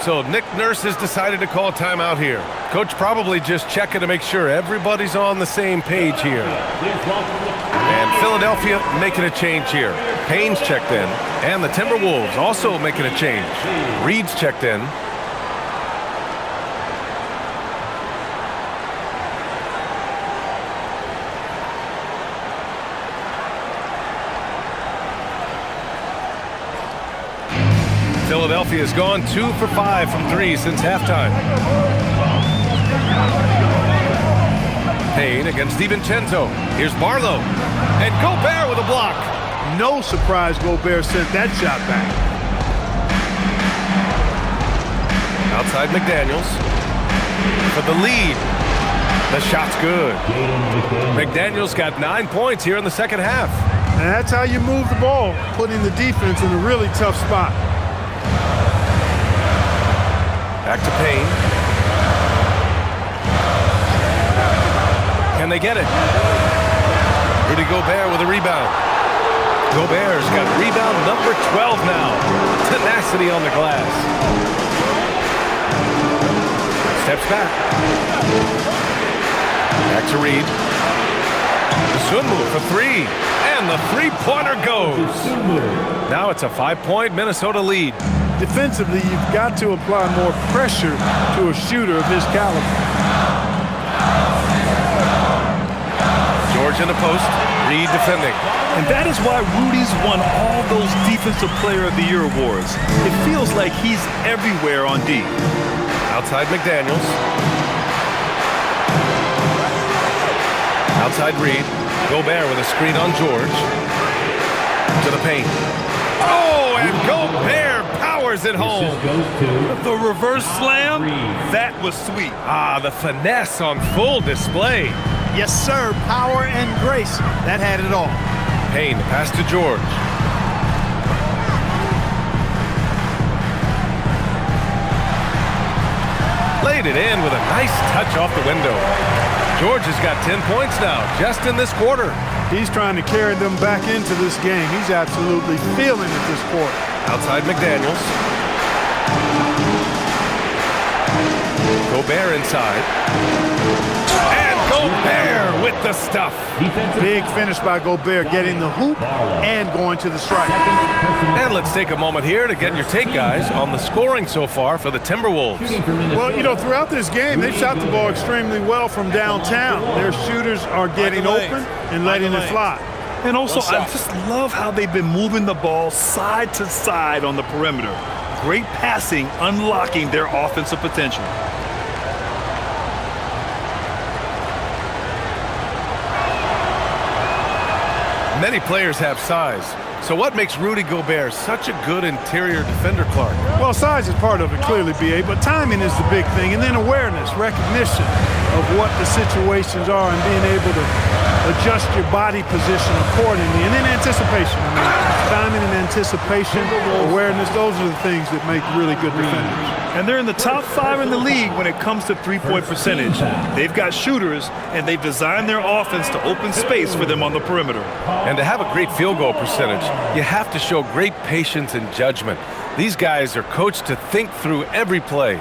So Nick Nurse has decided to call a timeout here. Coach probably just checking to make sure everybody's on the same page here. And Philadelphia making a change here. Payne's checked in, and the Timberwolves also making a change. Reed's checked in. Philadelphia has gone 2 for 5 from 3 since halftime. Payne against DiVincenzo. Here's Barlow. And Gobert with a block. No surprise Gobert sent that shot back. Outside McDaniels for the lead. The shot's good. McDaniels got 9 points here in the second half. And that's how you move the ball, putting the defense in a really tough spot. Back to Payne. Can they get it? Rudy Gobert with a rebound. Gobert's got rebound number 12 now. Tenacity on the glass. Steps back. Back to Reed. Sunmu for three. And the three-pointer goes. Now it's a 5-point Minnesota lead. Defensively, you've got to apply more pressure to a shooter of his caliber. George in the post. Reed defending. And that is why Rudy's won all those Defensive Player of the Year awards. It feels like he's everywhere on D. Outside McDaniels. Outside Reed. Gobert with a screen on George. To the paint. Oh, and Gobert powers it home. The reverse slam, that was sweet. Ah, the finesse on full display. Yes, sir. Power and grace. That had it all. Payne, pass to George. Laid it in with a nice touch off the window. George has got 10 points now, just in this quarter. He's trying to carry them back into this game. He's absolutely feeling it this quarter. Outside McDaniels. Gobert inside. And Gobert with the stuff. Big finish by Gobert, getting the hoop and going to the strike. And let's take a moment here to get your take, guys, on the scoring so far for the Timberwolves. Well, you know, throughout this game, they've shot the ball extremely well from downtown. Their shooters are getting open and letting it fly. And also, I just love how they've been moving the ball side to side on the perimeter. Great passing, unlocking their offensive potential. Many players have size. So what makes Rudy Gobert such a good interior defender, Clark? Well, size is part of it, clearly, B.A., but timing is the big thing, and then awareness, recognition of what the situations are and being able to adjust your body position accordingly, and then anticipation. I mean, timing and anticipation, awareness, those are the things that make really good defenders. And they're in the top 5 in the league when it comes to three-point percentage. They've got shooters, and they've designed their offense to open space for them on the perimeter. And to have a great field goal percentage, you have to show great patience and judgment. These guys are coached to think through every play.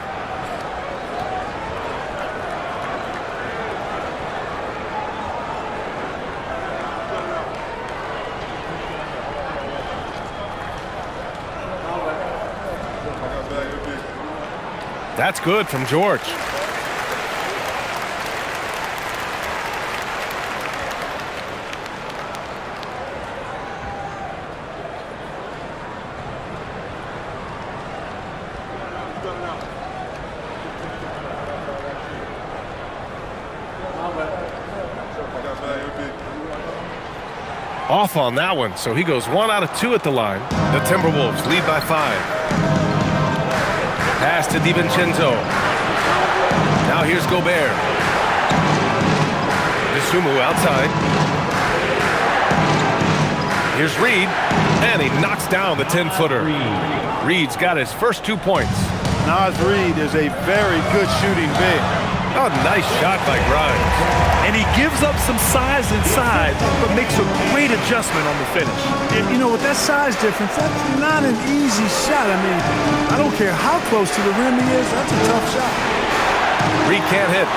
That's good from George. Off on that one, so he goes 1 out of 2 at the line. The Timberwolves lead by 5. Pass to DiVincenzo. Now here's Gobert. Sumu outside. Here's Reed, and he knocks down the 10-footer. Reed's got his first 2 points. Naz Reid is a very good shooting big. Oh, nice shot by Grimes. And he gives up some size inside, but makes a great adjustment on the finish. And, you know, with that size difference, that's not an easy shot. I mean, I don't care how close to the rim he is, that's a tough shot. Reed can't hit.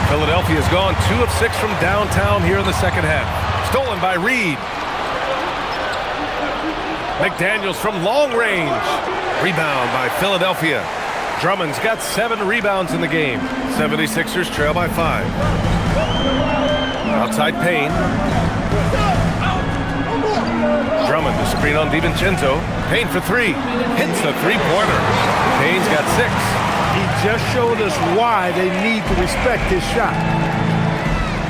Philadelphia's gone 2 of 6 from downtown here in the second half. Stolen by Reed. McDaniels from long range. Rebound by Philadelphia. Drummond's got 7 rebounds in the game. 76ers trail by 5. Outside Payne. Drummond the screen on DiVincenzo. Payne for 3. Hits the three-pointer. Payne's got 6. He just showed us why they need to respect his shot.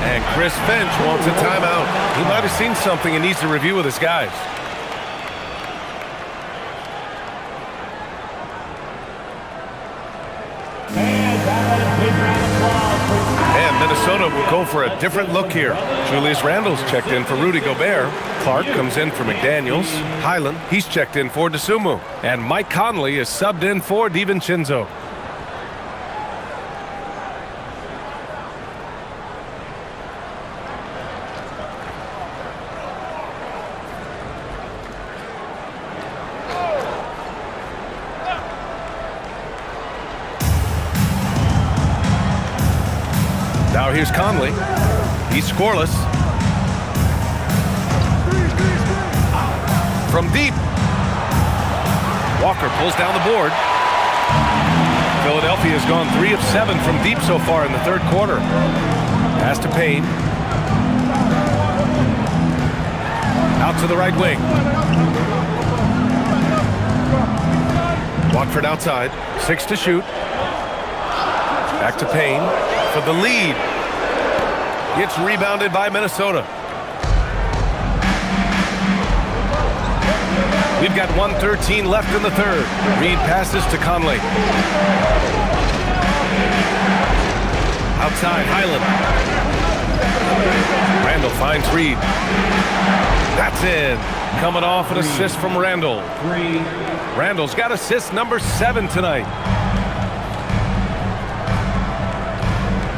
And Chris Finch wants a timeout. He might have seen something and needs to review with his guys. Minnesota will go for a different look here. Julius Randle's checked in for Rudy Gobert. Clark comes in for McDaniels. Highland, he's checked in for DeSumo. And Mike Conley is subbed in for DiVincenzo. Now here's Conley. He's scoreless. From deep. Walker pulls down the board. Philadelphia has gone 3 of 7 from deep so far in the third quarter. Pass to Payne. Out to the right wing. Watford outside. 6 to shoot. Back to Payne for the lead. Gets rebounded by Minnesota. We've got 1:13 left in the third. Reed passes to Conley. Outside, Highland. Randle finds Reed. That's in. Coming off an assist from Randle. Randle's got assist number 7 tonight.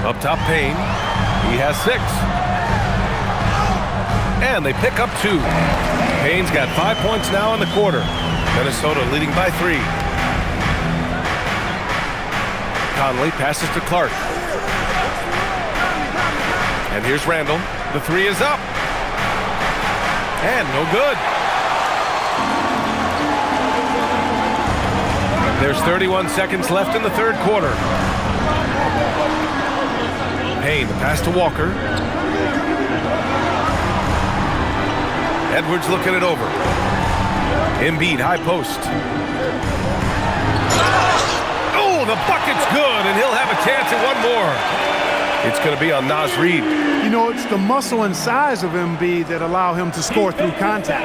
Up top, Payne. He has 6. And they pick up 2. Payne's got 5 points now in the quarter. Minnesota leading by 3. Conley passes to Clark. And here's Randle. The 3 is up. And no good. There's 31 seconds left in the third quarter. Payne, the pass to Walker. Edwards looking it over. Embiid, high post. Oh, the bucket's good, and he'll have a chance at one more. It's going to be on Naz Reid. You know, it's the muscle and size of Embiid that allow him to score through contact.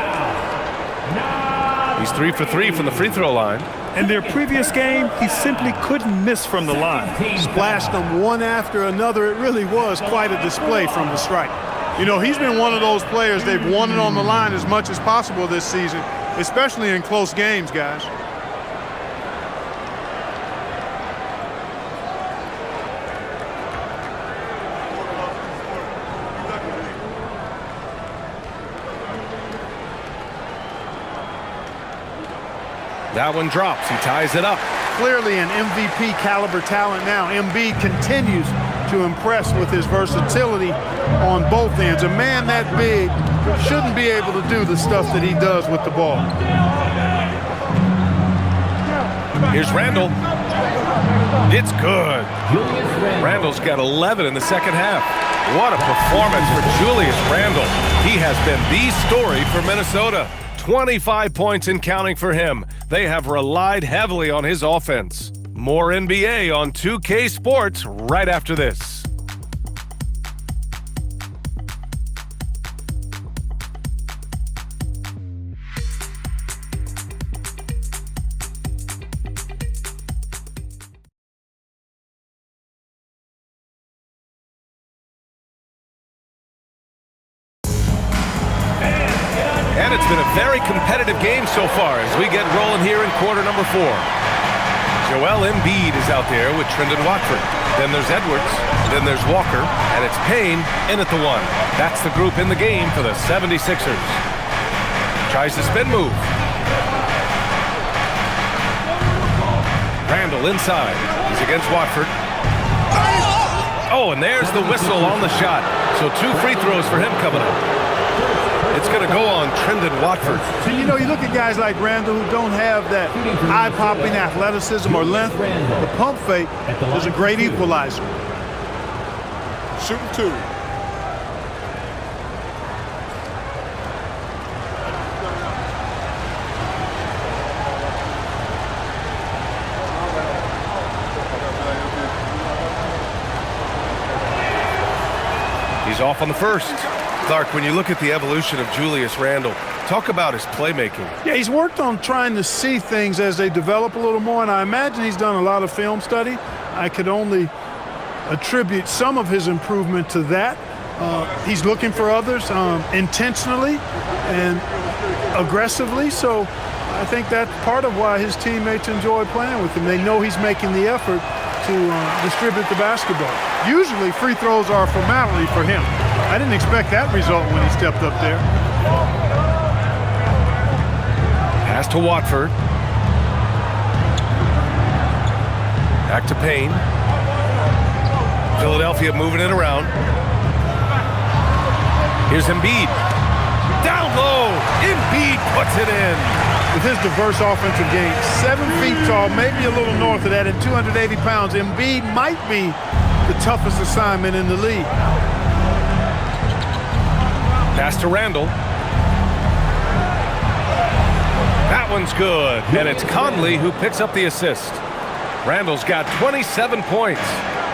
He's 3 for 3 from the free throw line. In their previous game, he simply couldn't miss from the line. Splashed them one after another. It really was quite a display from the stripe. You know, he's been one of those players they've wanted on the line as much as possible this season, especially in close games, guys. That one drops. He ties it up. Clearly an MVP caliber talent now. Embiid continues to impress with his versatility on both ends. A man that big shouldn't be able to do the stuff that he does with the ball. Here's Randle. It's good. Randle's got 11 in the second half. What a performance for Julius Randle. He has been the story for Minnesota. 25 points and counting for him. They have relied heavily on his offense. More NBA on 2K Sports right after this. And it's been a very competitive game so far as we get rolling here in quarter number 4. Joel Embiid is out there with Trendon Watford. Then there's Edwards. Then there's Walker. And it's Payne in at the 1. That's the group in the game for the 76ers. Tries the spin move. Randle inside. He's against Watford. Oh, and there's the whistle on the shot. So 2 free throws for him coming up. It's going to go on Trendon Watford. So, you know, you look at guys like Randle who don't have that eye-popping athleticism or length. The pump fake is a great equalizer. Shooting 2. He's off on the first. Clark, when you look at the evolution of Julius Randle, talk about his playmaking. Yeah, he's worked on trying to see things as they develop a little more, and I imagine he's done a lot of film study. I could only attribute some of his improvement to that. He's looking for others intentionally and aggressively, so I think that's part of why his teammates enjoy playing with him. They know he's making the effort to distribute the basketball. Usually free throws are a formality for him. I didn't expect that result when he stepped up there. Pass to Watford. Back to Payne. Philadelphia moving it around. Here's Embiid. Down low. Embiid puts it in. With his diverse offensive game, 7 feet tall, maybe a little north of that, and 280 pounds, Embiid might be the toughest assignment in the league. Pass to Randall. That one's good, and it's Conley who picks up the assist. Randall's got 27 points.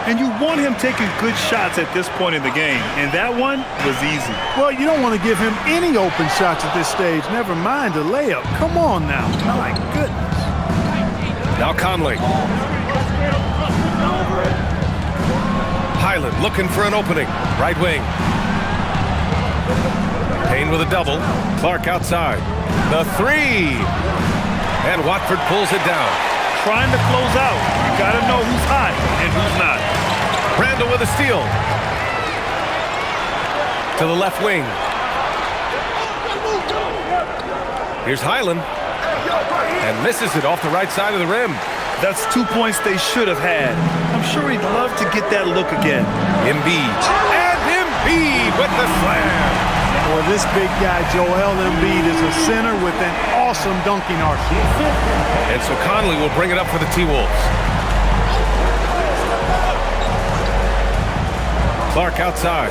And you want him taking good shots at this point in the game, and that one was easy. Well, you don't want to give him any open shots at this stage, never mind a layup. Come on now. My goodness. Now Conley. Highland looking for an opening. Right wing. Payne with a double. Clark outside. The three. And Watford pulls it down. Trying to close out. You got to know who's hot and who's not. Randall with a steal. To the left wing. Here's Highland. And misses it off the right side of the rim. That's 2 points they should have had. I'm sure he'd love to get that look again. Embiid. And Embiid with the slam. Boy, this big guy, Joel Embiid, is a center with an awesome dunking arsenal. And so Conley will bring it up for the T-Wolves. Clark outside.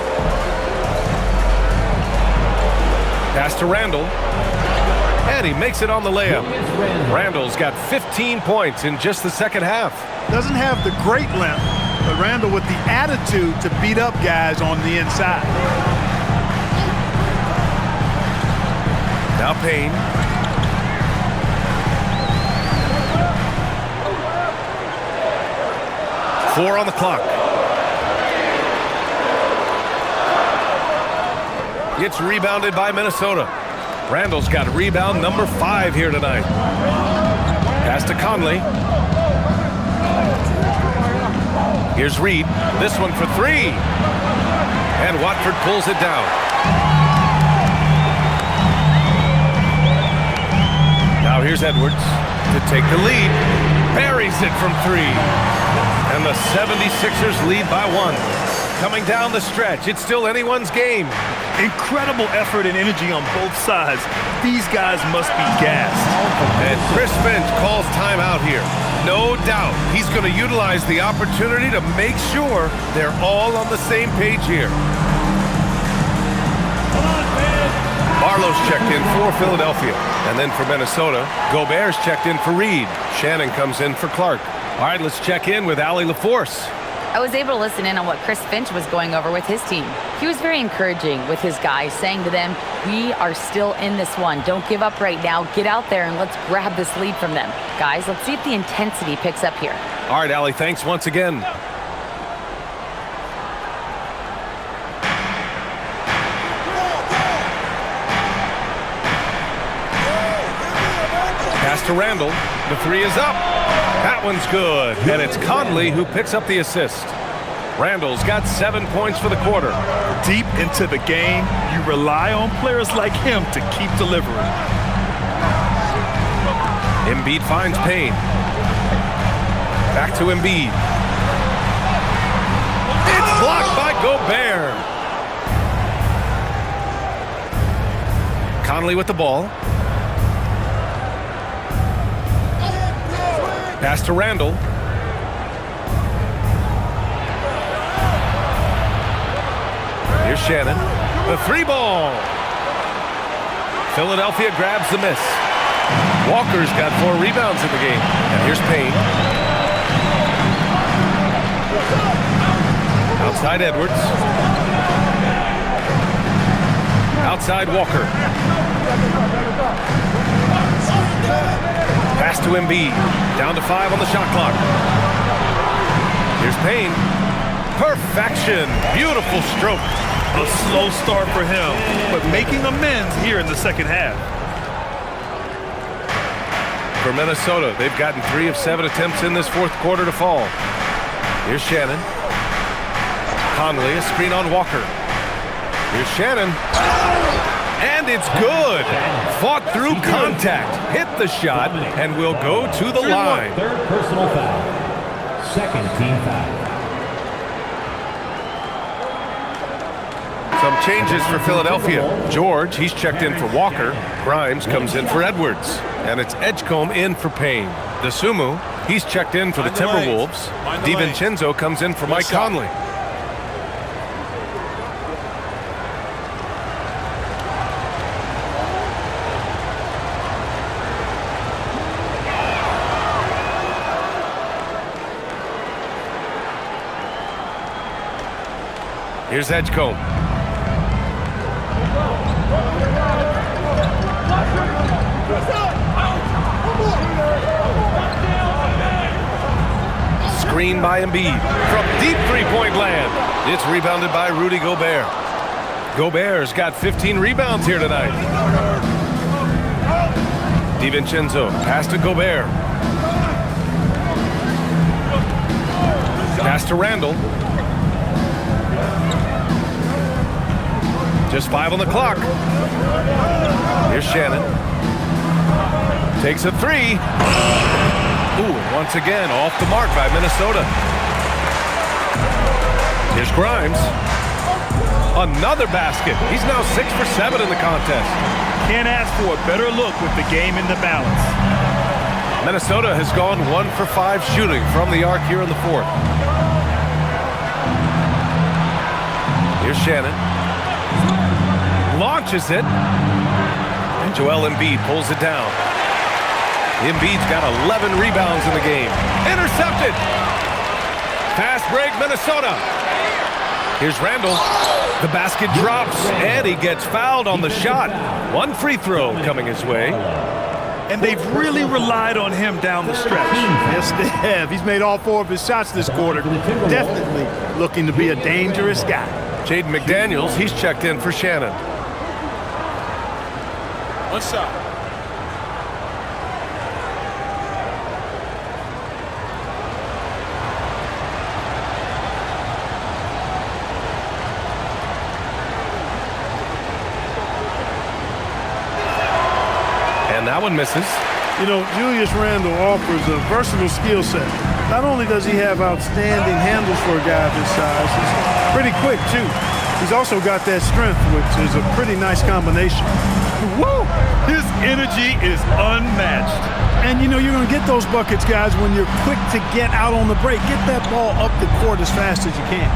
Pass to Randall. And he makes it on the layup. Randall's got 15 points in just the second half. Doesn't have the great length, but Randall with the attitude to beat up guys on the inside. Now Payne. Four on the clock. Gets rebounded by Minnesota. Randall's got rebound number 5 here tonight. Pass to Conley. Here's Reed. This one for 3. And Watford pulls it down. Now here's Edwards to take the lead. Buries it from 3. And the 76ers lead by 1. Coming down the stretch, it's still anyone's game. Incredible effort and energy on both sides. These guys must be gassed. And Chris Finch calls timeout here. No doubt he's going to utilize the opportunity to make sure they're all on the same page here. Barlow's checked in for Philadelphia. And then for Minnesota, Gobert's checked in for Reed. Shannon comes in for Clark. All right, let's check in with Allie LaForce. I was able to listen in on what Chris Finch was going over with his team. He was very encouraging with his guys, saying to them, we are still in this one. Don't give up right now. Get out there and let's grab this lead from them. Guys, let's see if the intensity picks up here. All right, Allie, thanks once again. Pass to Randall. The 3 is up. That one's good. And it's Conley who picks up the assist. Randall's got 7 points for the quarter. Deep into the game, you rely on players like him to keep delivering. Embiid finds Payne. Back to Embiid. It's blocked by Gobert. Conley with the ball. Pass to Randall. Here's Shannon. The 3 ball. Philadelphia grabs the miss. Walker's got 4 rebounds in the game. And here's Payne. Outside Edwards. Outside Walker. Pass to Embiid. Down to 5 on the shot clock. Here's Payne. Perfection. Beautiful stroke. A slow start for him, but making amends here in the second half. For Minnesota, they've gotten 3 of 7 attempts in this fourth quarter to fall. Here's Shannon. Conley, a screen on Walker. Here's Shannon. And it's good. Fought through contact. Hit the shot and will go to the line. Third personal foul. Second team foul. Some changes for Philadelphia. George, he's checked in for Walker. Grimes comes in for Edwards. And it's Edgecombe in for Payne. DeSumo, he's checked in for the Timberwolves. DiVincenzo comes in for Mike Conley. Here's Edgecombe. Screen by Embiid from deep three-point land. It's rebounded by Rudy Gobert. Gobert's got 15 rebounds here tonight. DiVincenzo, pass to Gobert. Pass to Randall. Just 5 on the clock. Here's Shannon. Takes a 3. Ooh, once again, off the mark by Minnesota. Here's Grimes. Another basket. He's now 6 for 7 in the contest. Can't ask for a better look with the game in the balance. Minnesota has gone 1 for 5 shooting from the arc here in the fourth. Here's Shannon. Launches it. And Joel Embiid pulls it down. Embiid's got 11 rebounds in the game. Intercepted. Fast break, Minnesota. Here's Randall. The basket drops, and he gets fouled on the shot. 1 free throw coming his way. And they've really relied on him down the stretch. Yes, they have. He's made all 4 of his shots this quarter. Definitely looking to be a dangerous guy. Jaden McDaniels, he's checked in for Shannon. What's up? And that one misses. You know, Julius Randle offers a versatile skill set. Not only does he have outstanding handles for a guy of his size, he's pretty quick, too. He's also got that strength, which is a pretty nice combination. Woo! His energy is unmatched. And, you know, you're going to get those buckets, guys, when you're quick to get out on the break. Get that ball up the court as fast as you can.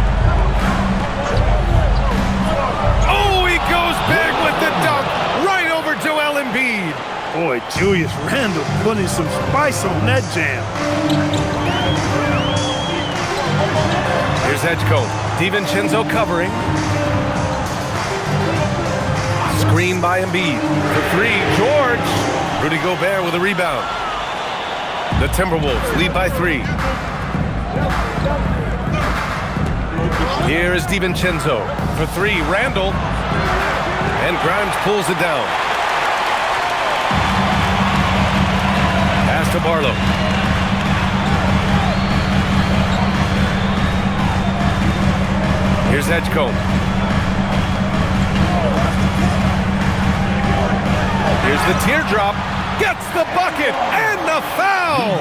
Oh, he goes big with the dunk right over Joel Embiid. Boy, Julius Randle putting some spice on that jam. Here's Edgecombe. DiVincenzo covering. Screen by Embiid. For 3, George. Rudy Gobert with a rebound. The Timberwolves lead by 3. Here is DiVincenzo. For 3, Randall. And Grimes pulls it down. Pass to Barlow. Here's Edgecombe. Here's the teardrop. Gets the bucket and the foul.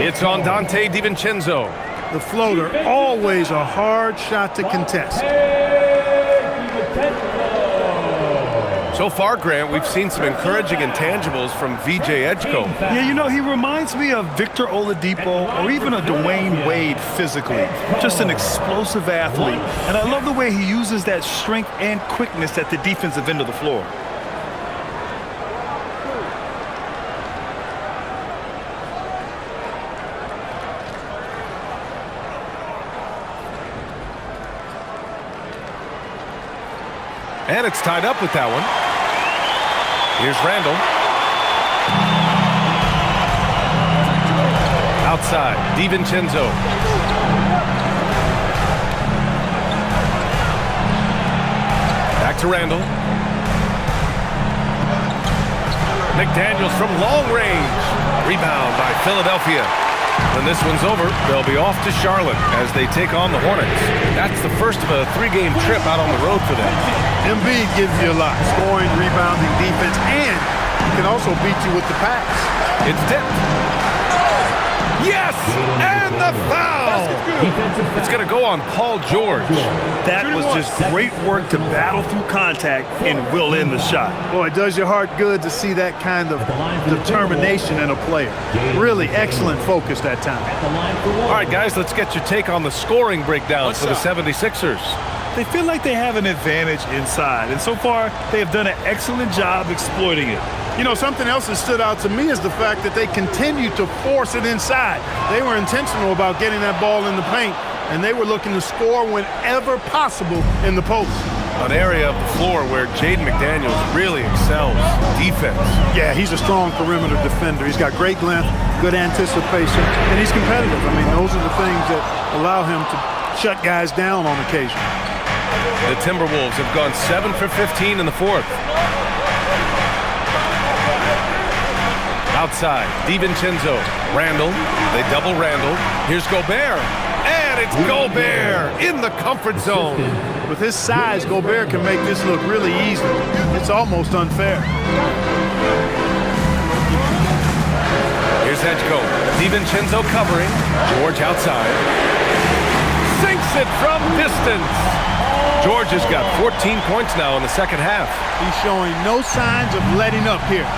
It's on Dante DiVincenzo. The floater, always a hard shot to contest. So far, Grant, we've seen some encouraging intangibles from VJ Edgecombe. Yeah, you know, he reminds me of Victor Oladipo or even a Dwayne Wade physically. Just an explosive athlete. And I love the way he uses that strength and quickness at the defensive end of the floor. And it's tied up with that one. Here's Randall. Outside, DiVincenzo. Back to Randall. McDaniels from long range. Rebound by Philadelphia. When this one's over, they'll be off to Charlotte as they take on the Hornets. That's the first of a 3-game trip out on the road for them. Embiid gives you a lot. Scoring, rebounding, defense, and he can also beat you with the pass. It's tipped. Yes! And the foul! It's going to go on Paul George. That was just great work to battle through contact and will end the shot. Boy, it does your heart good to see that kind of determination in a player. Really excellent focus that time. All right, guys, let's get your take on the scoring breakdown for the 76ers. They feel like they have an advantage inside, and so far they have done an excellent job exploiting it. You know, something else that stood out to me is the fact that they continue to force it inside. They were intentional about getting that ball in the paint, and they were looking to score whenever possible in the post. An area of the floor where Jaden McDaniels really excels. Defense. Yeah, he's a strong perimeter defender. He's got great length, good anticipation, and he's competitive. I mean, those are the things that allow him to shut guys down on occasion. The Timberwolves have gone 7 for 15 in the fourth. Outside, DiVincenzo, Randall. They double Randall. Here's Gobert. And it's Gobert in the comfort zone. With his size, Gobert can make this look really easy. It's almost unfair. Here's Hedgeco. DiVincenzo covering. George outside. Sinks it from distance. George has got 14 points now in the second half. He's showing no signs of letting up here.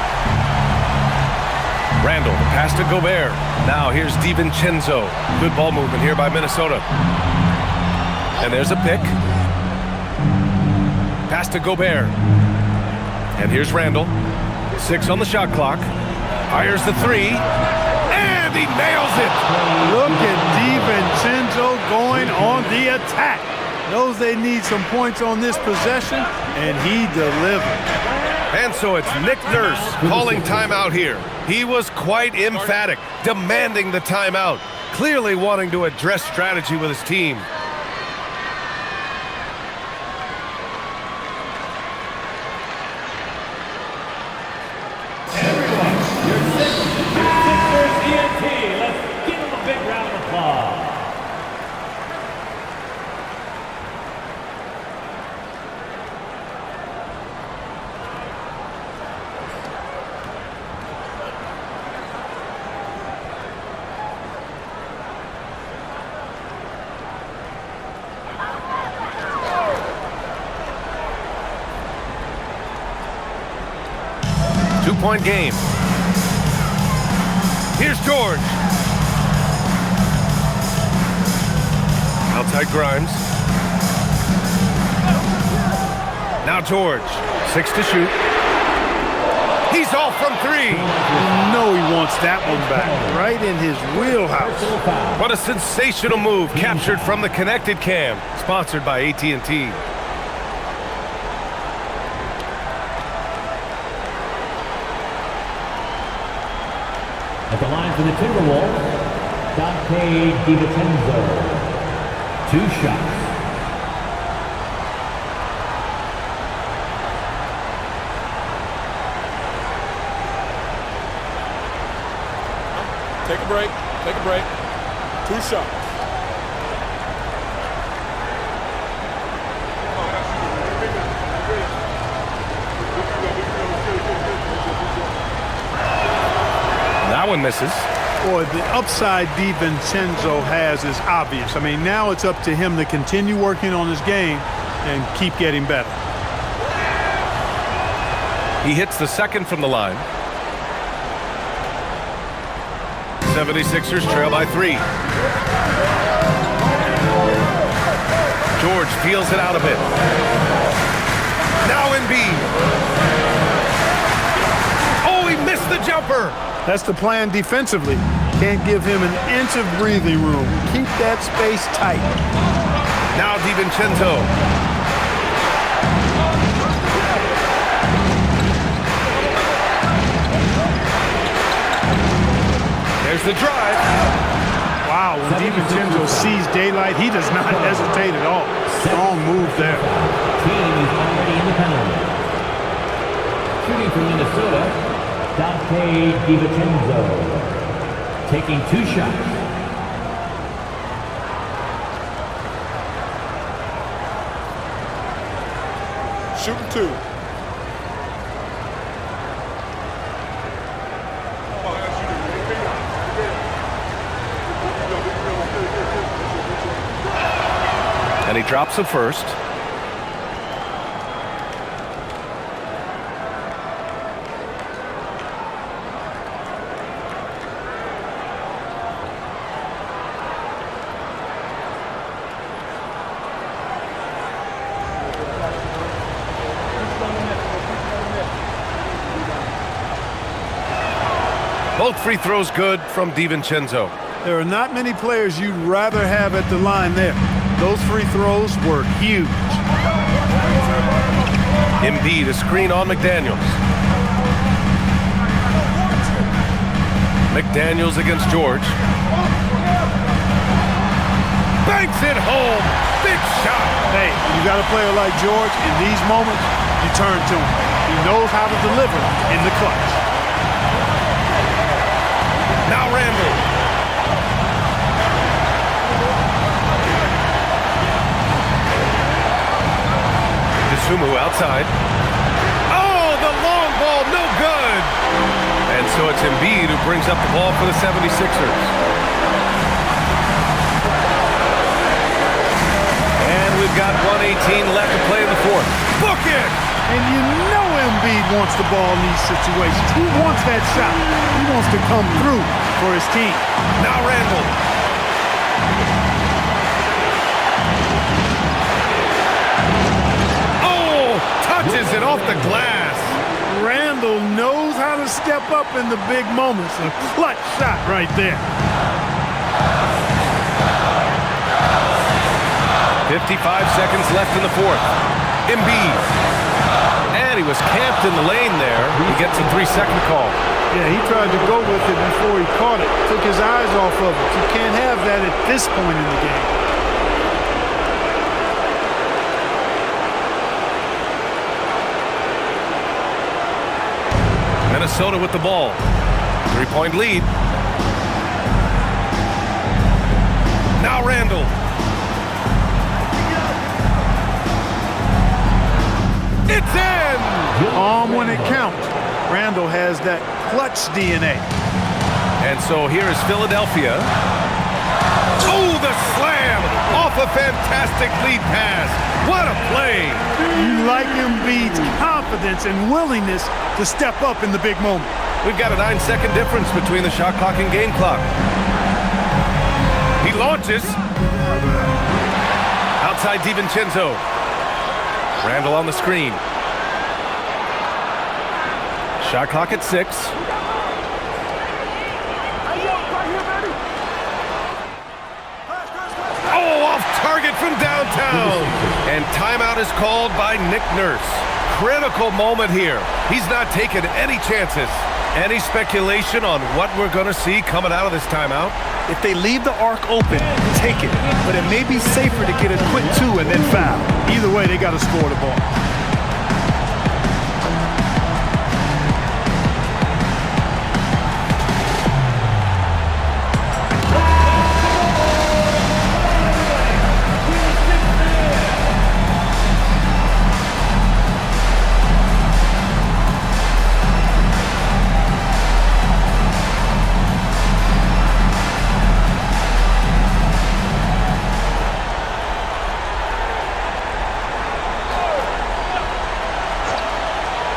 Randall, the pass to Gobert. Now here's DiVincenzo. Good ball movement here by Minnesota. And there's a pick. Pass to Gobert. And here's Randall. 6 on the shot clock. Fires the 3. And he nails it. Look at DiVincenzo going on the attack. Knows they need some points on this possession, and he delivered. And so it's Nick Nurse calling timeout here. He was quite emphatic, demanding the timeout, clearly wanting to address strategy with his team. Everyone, your Sixers ENT. Let's give them a big round of applause. Two-point game. Here's George. Outside Grimes. Now George. 6 to shoot. He's off from 3. You know he wants that one back. Right in his wheelhouse. What a sensational move captured from the Connected Cam. Sponsored by AT&T. At the line for the Timberwolves, Dante DiVincenzo. 2 shots. Take a break. Take a break. 2 shots. That one misses. Boy, the upside DiVincenzo has is obvious. I mean, now it's up to him to continue working on his game and keep getting better. He hits the second from the line. 76ers trail by 3. George feels it out a bit. Now Embiid. Oh, he missed the jumper. That's the plan defensively. Can't give him an inch of breathing room. Keep that space tight. Now DiVincenzo. There's the drive. Wow, when DiVincenzo sees daylight, he does not hesitate at all. Strong move there. Team is already in the penalty. Shooting for Minnesota, Dante DiVincenzo, taking 2 shots. Shooting 2. And he drops it first. Both free throws good from DiVincenzo. There are not many players you'd rather have at the line there. Those free throws were huge. Embiid, a screen on McDaniels. McDaniels against George. Banks it home. Big shot. Hey, you got a player like George, in these moments, you turn to him. He knows how to deliver in the clutch. Now Randall. Sumu outside. Oh, the long ball, no good. And so it's Embiid who brings up the ball for the 76ers. And we've got 1:18 left to play in the fourth. Book it! And you know Embiid wants the ball in these situations. He wants that shot. He wants to come through for his team. Now Randall. Touches it off the glass. Randall knows how to step up in the big moments. A clutch shot right there. 55 seconds left in the fourth. Embiid. And he was camped in the lane there. He gets a 3-second call. Yeah, he tried to go with it before he caught it. Took his eyes off of it. You can't have that at this point in the game. Minnesota with the ball. 3-point lead. Now Randall. It's in! Calm when it counts. Randall has that clutch DNA. And so here is Philadelphia. Oh, the slam! Off a fantastic lead pass. What a play! You like Embiid's confidence and willingness to step up in the big moment. We've got a 9-second difference between the shot clock and game clock. He launches. Outside DiVincenzo. Randall on the screen. Shot clock at 6. Oh, off target from downtown. And timeout is called by Nick Nurse. Critical moment here. He's not taking any chances. Any speculation on what we're going to see coming out of this timeout? If they leave the arc open, take it. But it may be safer to get a quick 2 and then foul. Either way, they got to score the ball.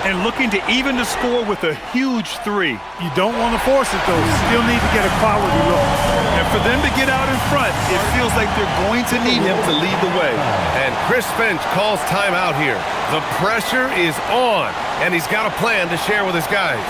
And looking to even the score with a huge 3. You don't want to force it, though. Still need to get a quality look. And for them to get out in front, it feels like they're going to need him to lead the way. And Chris Finch calls timeout here. The pressure is on, and he's got a plan to share with his guys.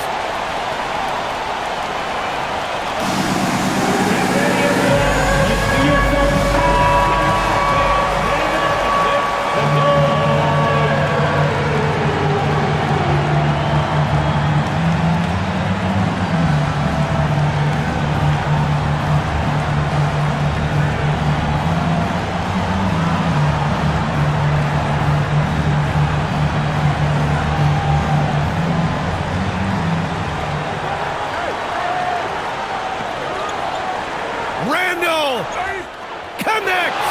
ball. Connects!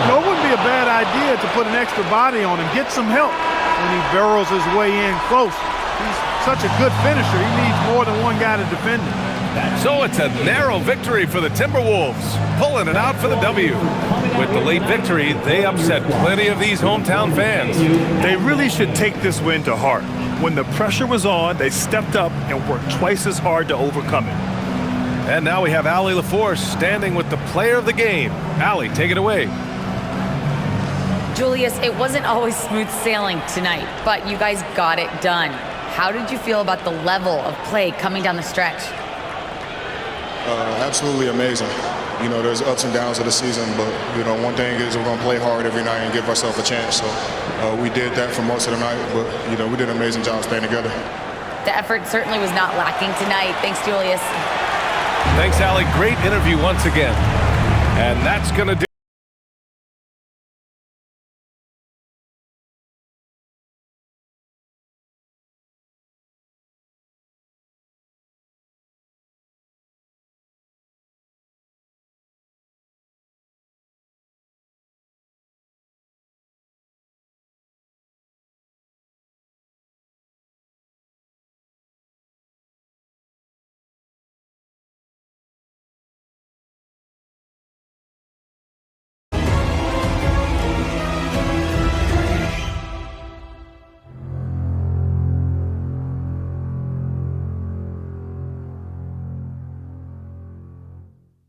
No, it wouldn't be a bad idea to put an extra body on him, get some help when he barrels his way in close. He's such a good finisher. He needs more than one guy to defend him. So it's a narrow victory for the Timberwolves, pulling it out for the W. With the late victory, they upset plenty of these hometown fans. They really should take this win to heart. When the pressure was on, they stepped up and worked twice as hard to overcome it. And now we have Allie LaForce standing with the player of the game. Allie, take it away. Julius, it wasn't always smooth sailing tonight, but you guys got it done. How did you feel about the level of play coming down the stretch? Absolutely amazing. You know, there's ups and downs of the season, but, you know, one thing is we're going to play hard every night and give ourselves a chance. So we did that for most of the night, but, you know, we did an amazing job staying together. The effort certainly was not lacking tonight. Thanks, Julius. Thanks, Allie. Great interview once again. And that's going to do